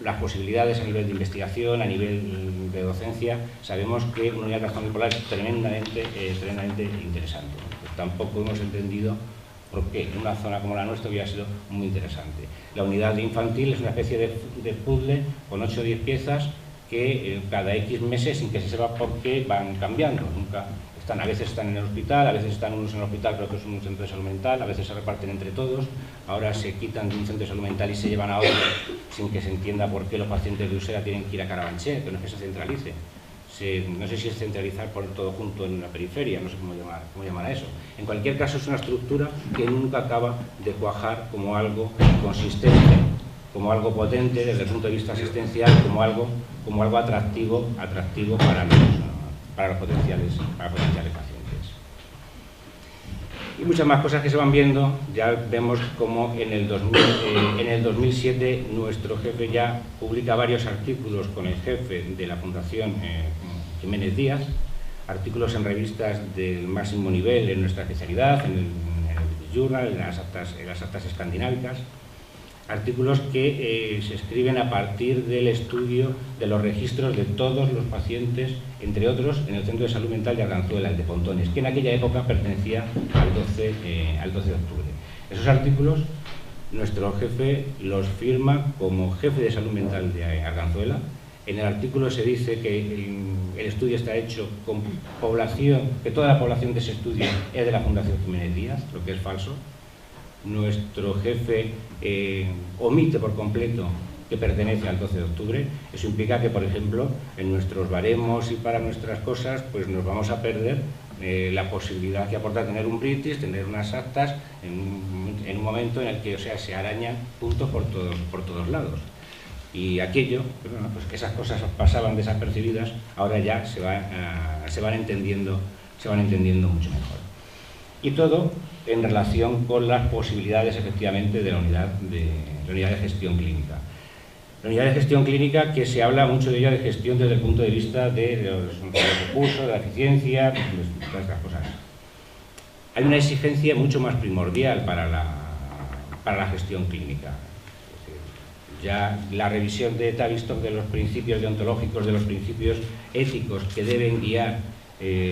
las posibilidades a nivel de investigación, a nivel de docencia. Sabemos que una unidad de trastorno bipolar es tremendamente interesante. Pues tampoco hemos entendido por qué en una zona como la nuestra hubiera sido muy interesante. La unidad de infantil es una especie de puzzle con 8 o 10 piezas que cada X meses, sin que se sepa por qué, van cambiando. A veces están en el hospital, a veces están unos en el hospital, pero otros en un centro de salud mental, a veces se reparten entre todos. Ahora se quitan de un centro de salud mental y se llevan a otro sin que se entienda por qué los pacientes de Usera tienen que ir a Carabanchel, que no es que se centralice. No sé si es centralizar por todo junto en la periferia, no sé cómo llamar a eso. En cualquier caso, es una estructura que nunca acaba de cuajar como algo consistente, como algo potente desde el punto de vista asistencial, como algo atractivo para los potenciales pacientes. Y muchas más cosas que se van viendo. Ya vemos como en el 2007 nuestro jefe ya publica varios artículos con el jefe de la Fundación Jiménez Díaz, artículos en revistas del máximo nivel en nuestra especialidad, en el British Journal, en las actas escandinávicas, artículos que se escriben a partir del estudio de los registros de todos los pacientes, entre otros, en el Centro de Salud Mental de Arganzuela, el de Pontones, que en aquella época pertenecía al 12 de octubre. Esos artículos, nuestro jefe los firma como jefe de salud mental de Arganzuela. En el artículo se dice que el estudio está hecho con población, que toda la población que se estudia es de la Fundación Jiménez Díaz, lo que es falso. Nuestro jefe omite por completo que pertenece al 12 de octubre. Eso implica que, por ejemplo, en nuestros baremos y para nuestras cosas, pues nos vamos a perder la posibilidad que aporta tener un British, tener unas actas, en un momento en el que, o sea, se arañan puntos por todos lados. Y aquello, bueno, pues esas cosas pasaban desapercibidas, ahora ya se van entendiendo mucho mejor. Y todo en relación con las posibilidades, efectivamente, de la unidad de gestión clínica. La unidad de gestión clínica, que se habla mucho de ella de gestión desde el punto de vista de los recursos, de la eficiencia, de todas estas cosas. Hay una exigencia mucho más primordial para la gestión clínica. Ya la revisión de Tavistock de los principios deontológicos, de los principios éticos que deben guiar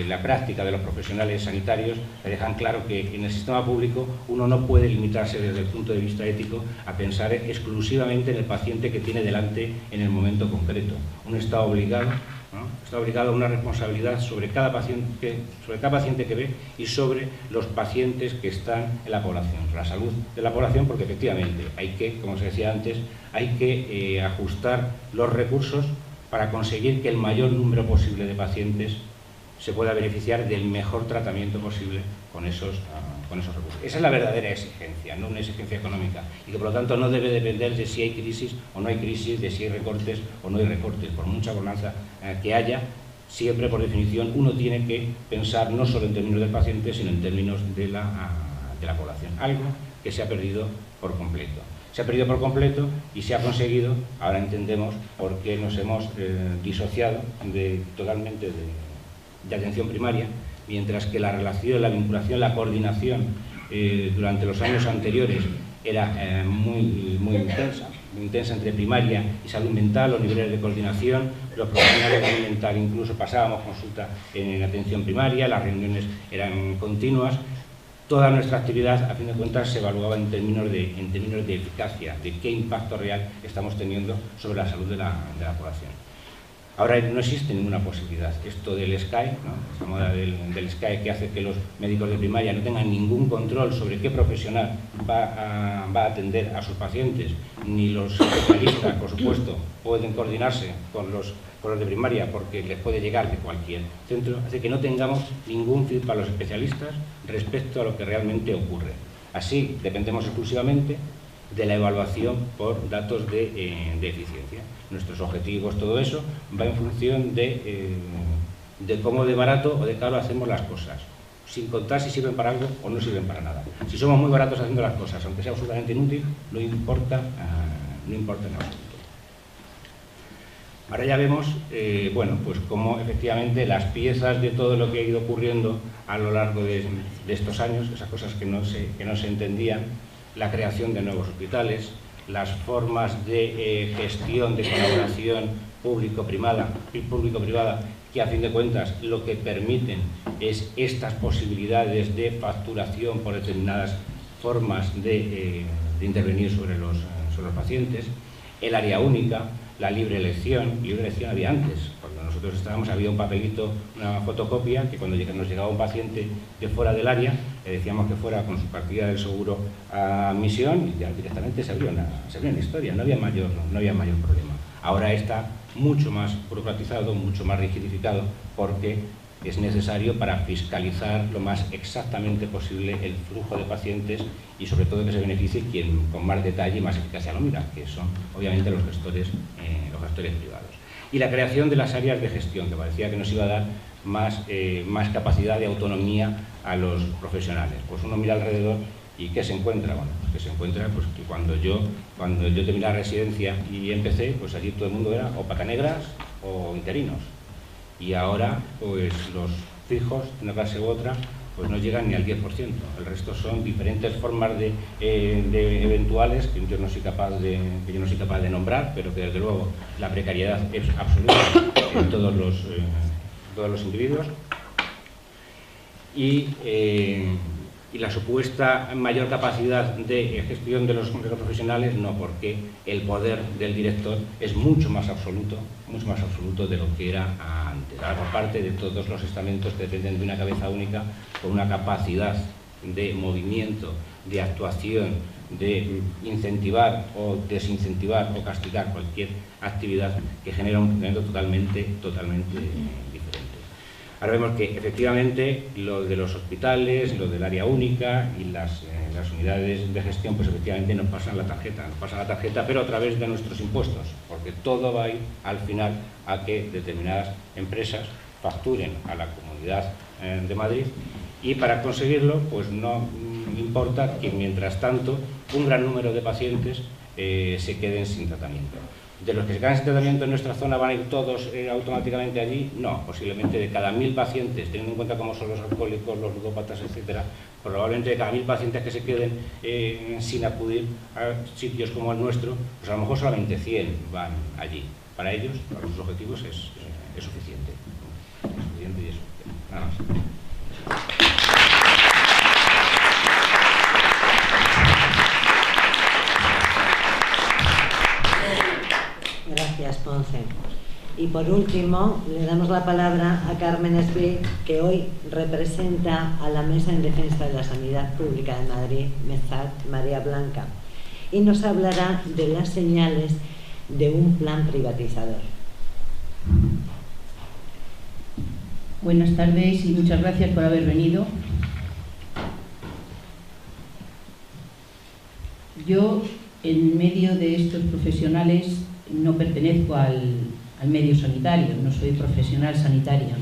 la práctica de los profesionales sanitarios, le dejan claro que en el sistema público uno no puede limitarse desde el punto de vista ético a pensar exclusivamente en el paciente que tiene delante en el momento concreto. Uno está obligado, ¿no? Está obligado a una responsabilidad sobre cada paciente que ve y sobre los pacientes que están en la población, la salud de la población, porque efectivamente hay que, como se decía antes, hay que ajustar los recursos para conseguir que el mayor número posible de pacientes se pueda beneficiar del mejor tratamiento posible con esos recursos. Esa es la verdadera exigencia, no una exigencia económica, y que por lo tanto no debe depender de si hay crisis o no hay crisis, de si hay recortes o no hay recortes. Por mucha bonanza que haya, siempre por definición uno tiene que pensar no solo en términos del paciente, sino en términos de la población, algo que se ha perdido por completo. Se ha perdido por completo y se ha conseguido, ahora entendemos por qué nos hemos disociado totalmente de atención primaria, mientras que la relación, la vinculación, la coordinación durante los años anteriores era muy intensa entre primaria y salud mental, los niveles de coordinación, los profesionales de salud mental incluso pasábamos consulta en atención primaria, las reuniones eran continuas. Toda nuestra actividad, a fin de cuentas, se evaluaba en términos de eficacia, de qué impacto real estamos teniendo sobre la salud de la población. Ahora no existe ninguna posibilidad. Esto del SKY, ¿no? Esta moda del SKY que hace que los médicos de primaria no tengan ningún control sobre qué profesional va a atender a sus pacientes, ni los especialistas, por supuesto, pueden coordinarse con los de primaria porque les puede llegar de cualquier centro, hace que no tengamos ningún feedback para los especialistas respecto a lo que realmente ocurre. Así dependemos exclusivamente de la evaluación por datos de eficiencia. Nuestros objetivos, todo eso, va en función de cómo de barato o de caro hacemos las cosas, sin contar si sirven para algo o no sirven para nada. Si somos muy baratos haciendo las cosas, aunque sea absolutamente inútil, no importa en absoluto. Ahora ya vemos, bueno, pues cómo efectivamente las piezas de todo lo que ha ido ocurriendo a lo largo de estos años, esas cosas que no se entendían, la creación de nuevos hospitales, las formas de gestión, de colaboración público-privada, que a fin de cuentas lo que permiten es estas posibilidades de facturación por determinadas formas de intervenir sobre los pacientes, el área única, la libre elección había antes. Cuando nosotros estábamos había un papelito, una fotocopia, que cuando nos llegaba un paciente de fuera del área, le decíamos que fuera con su partida del seguro a admisión y ya directamente se abrió una historia, no había mayor problema. Ahora está mucho más burocratizado, mucho más rigidificado, porque es necesario para fiscalizar lo más exactamente posible el flujo de pacientes y sobre todo que se beneficie quien con más detalle y más eficacia lo mira, que son obviamente los gestores privados. Y la creación de las áreas de gestión, que parecía que nos iba a dar más capacidad de autonomía a los profesionales. Pues uno mira alrededor y ¿qué se encuentra? Bueno, pues que se encuentra pues, que cuando yo terminé la residencia y empecé, pues allí todo el mundo era o patanegras o interinos. Y ahora, pues los fijos, de una clase u otra, pues no llegan ni al 10%. El resto son diferentes formas de eventuales que yo no soy capaz de nombrar, pero que desde luego la precariedad es absoluta en todos los individuos. Y la supuesta mayor capacidad de gestión de los profesionales, no, porque el poder del director es mucho más absoluto de lo que era antes. Ahora, por parte de todos los estamentos que dependen de una cabeza única, con una capacidad de movimiento, de actuación, de incentivar o desincentivar o castigar cualquier actividad que genera un funcionamiento totalmente diferente. Ahora vemos que efectivamente lo de los hospitales, lo del área única y las unidades de gestión, pues efectivamente nos pasan la tarjeta, pero a través de nuestros impuestos, porque todo va a ir al final a que determinadas empresas facturen a la Comunidad de Madrid, y para conseguirlo pues no importa que mientras tanto un gran número de pacientes se queden sin tratamiento. ¿De los que se quedan sin tratamiento en nuestra zona van a ir todos automáticamente allí? No, posiblemente de cada 1000 pacientes, teniendo en cuenta cómo son los alcohólicos, los ludópatas, etcétera, probablemente de cada 1000 pacientes que se queden sin acudir a sitios como el nuestro, pues a lo mejor solamente 100 van allí. Para ellos, para sus objetivos, es suficiente. Es suficiente y es suficiente. Nada más. Gracias, Ponce. Y por último, le damos la palabra a Carmen Esbrí, que hoy representa a la Mesa en Defensa de la Sanidad Pública de Madrid, MESAT María Blanca, y nos hablará de las señales de un plan privatizador. Buenas tardes y muchas gracias por haber venido. Yo, en medio de estos profesionales, no pertenezco al medio sanitario, no soy profesional sanitaria.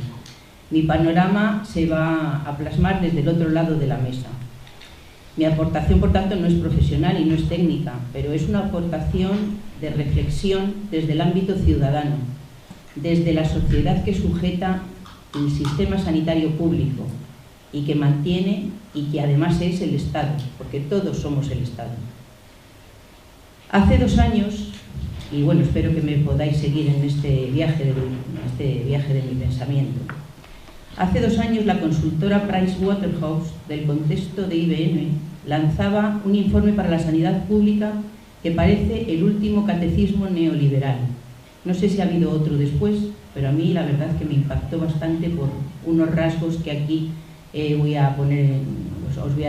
Mi panorama se va a plasmar desde el otro lado de la mesa. Mi aportación, por tanto, no es profesional y no es técnica, pero es una aportación de reflexión desde el ámbito ciudadano, desde la sociedad que sujeta el sistema sanitario público y que mantiene y que además es el Estado, porque todos somos el Estado. Hace 2 años, y bueno, espero que me podáis seguir en este viaje de mi pensamiento. Hace 2 años la consultora Pricewaterhouse, del contexto de IBM, lanzaba un informe para la sanidad pública que parece el último catecismo neoliberal. No sé si ha habido otro después, pero a mí la verdad es que me impactó bastante por unos rasgos que aquí os voy a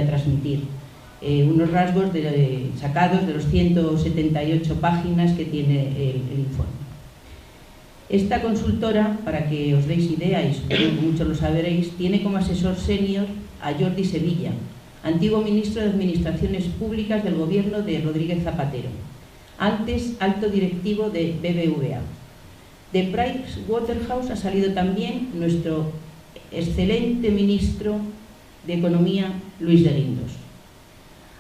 transmitir. Unos rasgos sacados de los 178 páginas que tiene el informe. Esta consultora, para que os deis idea, y supongo que muchos lo sabréis, tiene como asesor senior a Jordi Sevilla, antiguo ministro de Administraciones Públicas del gobierno de Rodríguez Zapatero, antes alto directivo de BBVA. De Pricewaterhouse ha salido también nuestro excelente ministro de Economía, Luis de Guindos.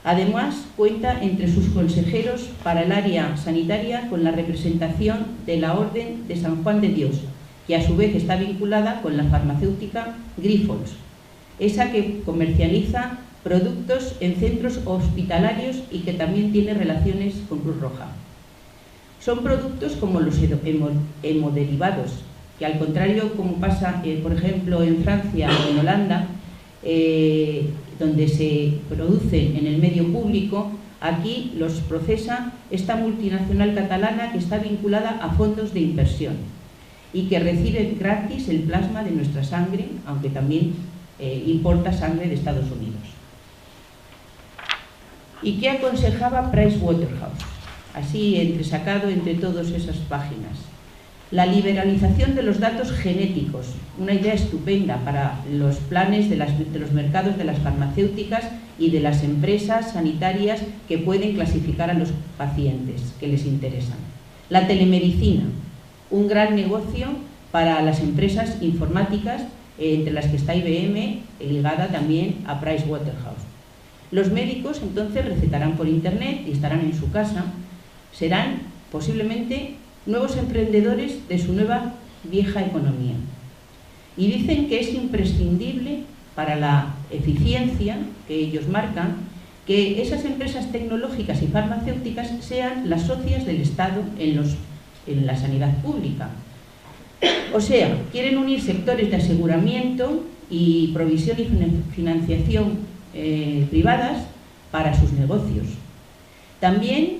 Además, cuenta entre sus consejeros para el área sanitaria con la representación de la Orden de San Juan de Dios, que a su vez está vinculada con la farmacéutica Grifols, esa que comercializa productos en centros hospitalarios y que también tiene relaciones con Cruz Roja. Son productos como los hemoderivados, que al contrario como pasa, por ejemplo, en Francia o en Holanda, donde se producen en el medio público, aquí los procesa esta multinacional catalana que está vinculada a fondos de inversión y que recibe gratis el plasma de nuestra sangre, aunque también importa sangre de Estados Unidos. ¿Y qué aconsejaba Pricewaterhouse? Así entresacado entre todas esas páginas. La liberalización de los datos genéticos, una idea estupenda para los planes de los mercados de las farmacéuticas y de las empresas sanitarias que pueden clasificar a los pacientes que les interesan. La telemedicina, un gran negocio para las empresas informáticas, entre las que está IBM, ligada también a Pricewaterhouse. Los médicos entonces recetarán por internet y estarán en su casa. Serán posiblemente nuevos emprendedores de su nueva vieja economía. Y dicen que es imprescindible para la eficiencia que ellos marcan que esas empresas tecnológicas y farmacéuticas sean las socias del Estado en la sanidad pública. O sea, quieren unir sectores de aseguramiento y provisión y financiación privadas para sus negocios. También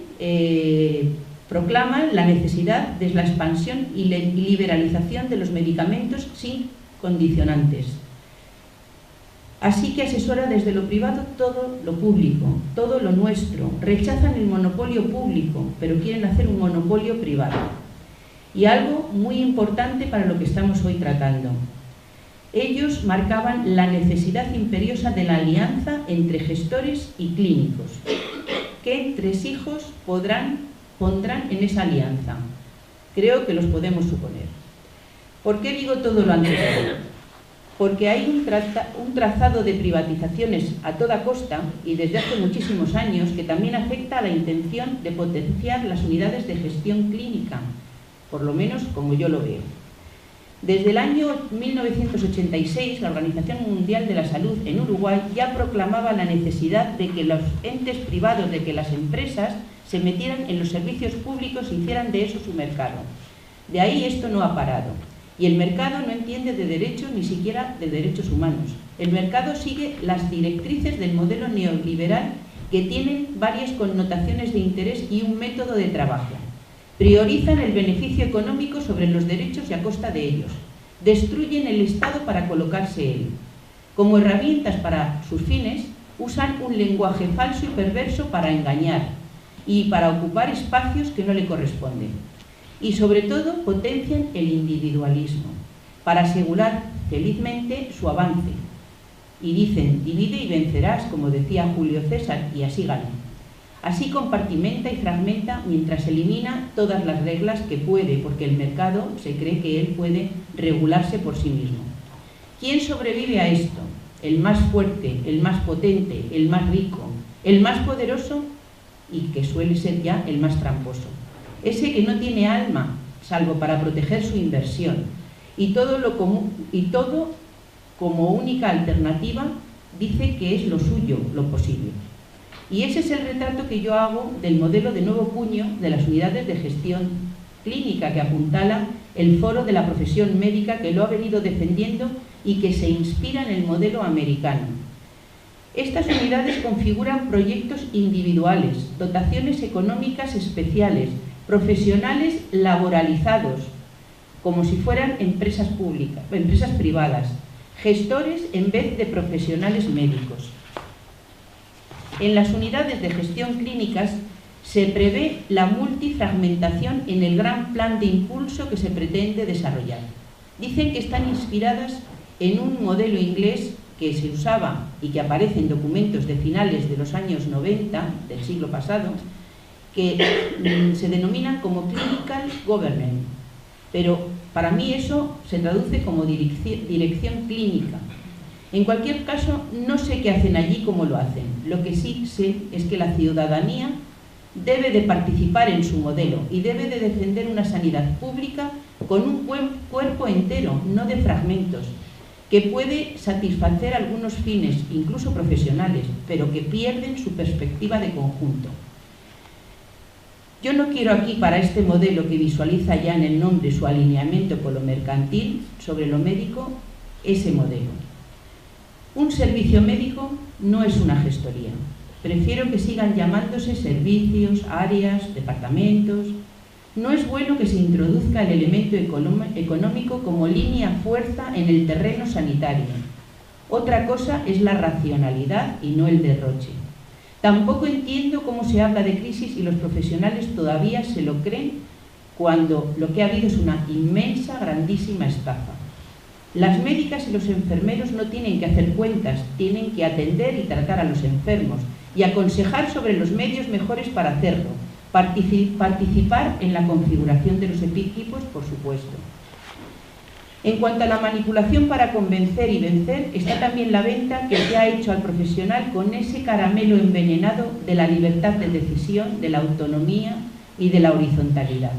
proclaman la necesidad de la expansión y liberalización de los medicamentos sin condicionantes. Así que asesora desde lo privado todo lo público, todo lo nuestro. Rechazan el monopolio público, pero quieren hacer un monopolio privado. Y algo muy importante para lo que estamos hoy tratando. Ellos marcaban la necesidad imperiosa de la alianza entre gestores y clínicos. ¿Qué entresijos pondrán en esa alianza? Creo que los podemos suponer. ¿Por qué digo todo lo anterior? Porque hay un trazado de privatizaciones a toda costa y desde hace muchísimos años que también afecta a la intención de potenciar las unidades de gestión clínica, por lo menos como yo lo veo. Desde el año 1986, la Organización Mundial de la Salud en Uruguay ya proclamaba la necesidad de que los entes privados, de que las empresas se metieran en los servicios públicos e hicieran de eso su mercado. De ahí esto no ha parado. Y el mercado no entiende de derechos ni siquiera de derechos humanos. El mercado sigue las directrices del modelo neoliberal que tienen varias connotaciones de interés y un método de trabajo. Priorizan el beneficio económico sobre los derechos y a costa de ellos. Destruyen el Estado para colocarse él. Como herramientas para sus fines, usan un lenguaje falso y perverso para engañar y para ocupar espacios que no le corresponden. Y sobre todo potencian el individualismo para asegurar felizmente su avance. Y dicen, divide y vencerás, como decía Julio César, y así gana. Así compartimenta y fragmenta mientras elimina todas las reglas que puede, porque el mercado se cree que él puede regularse por sí mismo. ¿Quién sobrevive a esto? El más fuerte, el más potente, el más rico, el más poderoso y que suele ser ya el más tramposo. Ese que no tiene alma, salvo para proteger su inversión, y todo como única alternativa dice que es lo suyo, lo posible. Y ese es el retrato que yo hago del modelo de nuevo cuño de las unidades de gestión clínica que apuntala el Foro de la Profesión Médica, que lo ha venido defendiendo y que se inspira en el modelo americano. Estas unidades configuran proyectos individuales, dotaciones económicas especiales, profesionales laboralizados, como si fueran empresas públicas, empresas privadas, gestores en vez de profesionales médicos. En las unidades de gestión clínicas se prevé la multifragmentación en el gran plan de impulso que se pretende desarrollar. Dicen que están inspiradas en un modelo inglés que se usaba y que aparece en documentos de finales de los años 90 del siglo pasado, que se denominan como Clinical Government, pero para mí eso se traduce como dirección clínica. En cualquier caso, no sé qué hacen allí, cómo lo hacen. Lo que sí sé es que la ciudadanía debe de participar en su modelo y debe de defender una sanidad pública con un buen cuerpo entero, no de fragmentos, que puede satisfacer algunos fines, incluso profesionales, pero que pierden su perspectiva de conjunto. Yo no quiero aquí, para este modelo que visualiza ya en el nombre su alineamiento con lo mercantil sobre lo médico, ese modelo. Un servicio médico no es una gestoría. Prefiero que sigan llamándose servicios, áreas, departamentos. No es bueno que se introduzca el elemento económico como línea fuerza en el terreno sanitario. Otra cosa es la racionalidad y no el derroche. Tampoco entiendo cómo se habla de crisis y los profesionales todavía se lo creen cuando lo que ha habido es una inmensa, grandísima estafa. Las médicas y los enfermeros no tienen que hacer cuentas, tienen que atender y tratar a los enfermos y aconsejar sobre los medios mejores para hacerlo, participar en la configuración de los equipos, por supuesto. En cuanto a la manipulación para convencer y vencer, está también la venta que se ha hecho al profesional con ese caramelo envenenado de la libertad de decisión, de la autonomía y de la horizontalidad.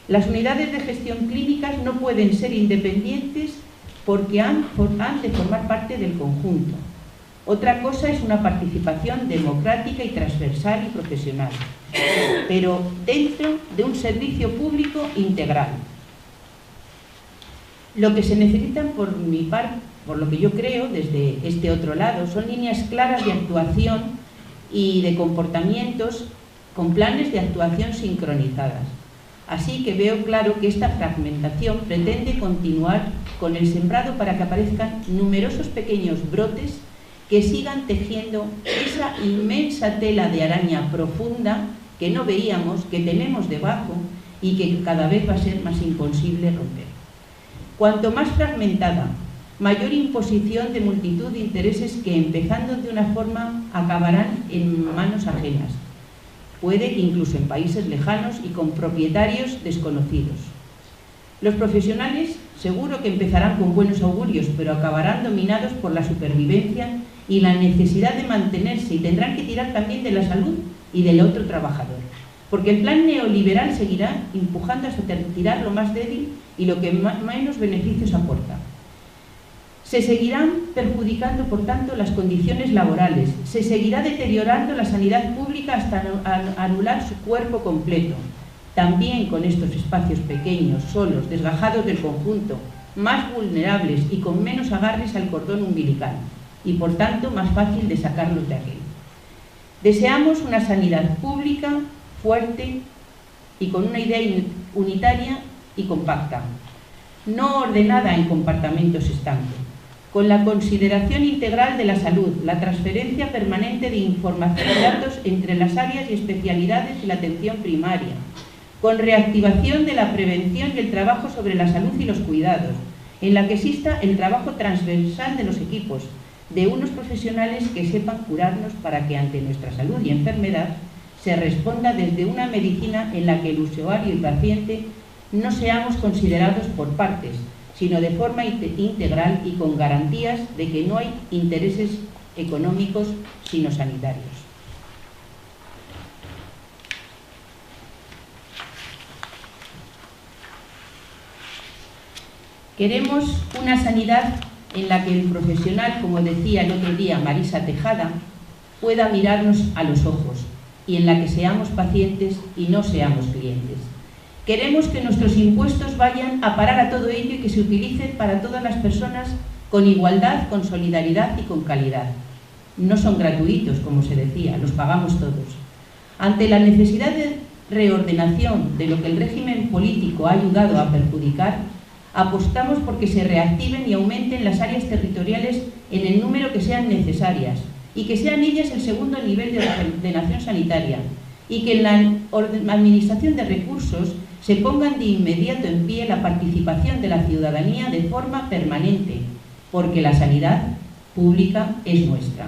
Las unidades de gestión clínicas no pueden ser independientes porque han de formar parte del conjunto. Otra cosa es una participación democrática y transversal y profesional, pero dentro de un servicio público integral. Lo que se necesitan por mi parte, por lo que yo creo desde este otro lado, son líneas claras de actuación y de comportamientos con planes de actuación sincronizadas. Así que veo claro que esta fragmentación pretende continuar con el sembrado para que aparezcan numerosos pequeños brotes que sigan tejiendo esa inmensa tela de araña profunda que no veíamos, que tenemos debajo y que cada vez va a ser más imposible romper. Cuanto más fragmentada, mayor imposición de multitud de intereses que, empezando de una forma, acabarán en manos ajenas. Puede que incluso en países lejanos y con propietarios desconocidos. Los profesionales seguro que empezarán con buenos augurios, pero acabarán dominados por la supervivencia y la necesidad de mantenerse, y tendrán que tirar también de la salud y del otro trabajador. Porque el plan neoliberal seguirá empujando hasta tirar lo más débil y lo que menos beneficios aporta. Se seguirán perjudicando, por tanto, las condiciones laborales, se seguirá deteriorando la sanidad pública hasta anular su cuerpo completo. También con estos espacios pequeños, solos, desgajados del conjunto, más vulnerables y con menos agarres al cordón umbilical, y por tanto más fácil de sacarlos de aquel. Deseamos una sanidad pública fuerte y con una idea unitaria y compacta, no ordenada en compartamentos estancos, con la consideración integral de la salud, la transferencia permanente de información y datos entre las áreas y especialidades de la atención primaria, con reactivación de la prevención y el trabajo sobre la salud y los cuidados, en la que exista el trabajo transversal de los equipos, de unos profesionales que sepan curarnos para que ante nuestra salud y enfermedad se responda desde una medicina en la que el usuario y paciente no seamos considerados por partes, sino de forma integral y con garantías de que no hay intereses económicos sino sanitarios. Queremos una sanidad en la que el profesional, como decía el otro día Marisa Tejada, pueda mirarnos a los ojos y en la que seamos pacientes y no seamos clientes. Queremos que nuestros impuestos vayan a parar a todo ello y que se utilicen para todas las personas con igualdad, con solidaridad y con calidad. No son gratuitos, como se decía, los pagamos todos. Ante la necesidad de reordenación de lo que el régimen político ha ayudado a perjudicar, apostamos por que se reactiven y aumenten las áreas territoriales en el número que sean necesarias y que sean ellas el segundo nivel de ordenación sanitaria y que en la administración de recursos se pongan de inmediato en pie la participación de la ciudadanía de forma permanente, porque la sanidad pública es nuestra.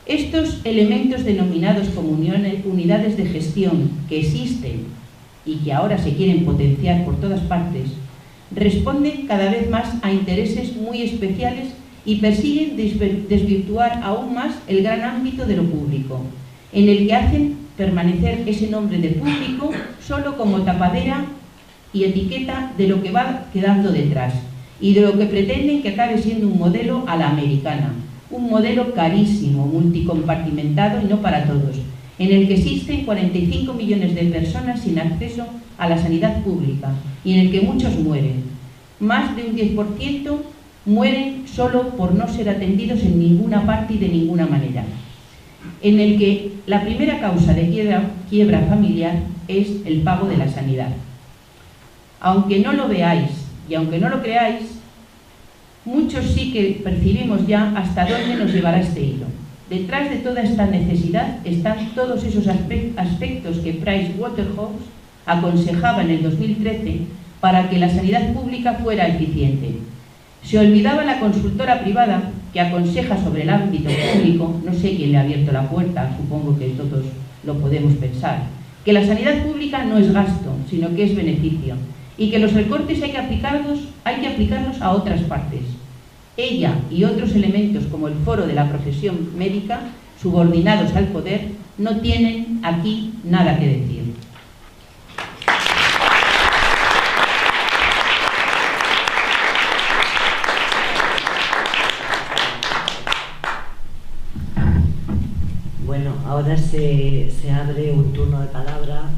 Estos elementos denominados como unidades de gestión que existen y que ahora se quieren potenciar por todas partes, responden cada vez más a intereses muy especiales y persiguen desvirtuar aún más el gran ámbito de lo público, en el que hacen permanecer ese nombre de público solo como tapadera y etiqueta de lo que va quedando detrás y de lo que pretenden que acabe siendo un modelo a la americana, un modelo carísimo, multicompartimentado y no para todos, en el que existen 45 millones de personas sin acceso a la sanidad pública y en el que muchos mueren. Más de un 10% mueren solo por no ser atendidos en ninguna parte y de ninguna manera. En el que la primera causa de quiebra familiar es el pago de la sanidad. Aunque no lo veáis y aunque no lo creáis, muchos sí que percibimos ya hasta dónde nos llevará este hilo. Detrás de toda esta necesidad están todos esos aspectos que Pricewaterhouse aconsejaba en el 2013 para que la sanidad pública fuera eficiente. Se olvidaba la consultora privada que aconseja sobre el ámbito público, no sé quién le ha abierto la puerta, supongo que todos lo podemos pensar, que la sanidad pública no es gasto, sino que es beneficio, y que los recortes hay que aplicarlos a otras partes. Ella y otros elementos como el foro de la profesión médica, subordinados al poder, no tienen aquí nada que decir. Bueno, ahora se abre un turno de palabra.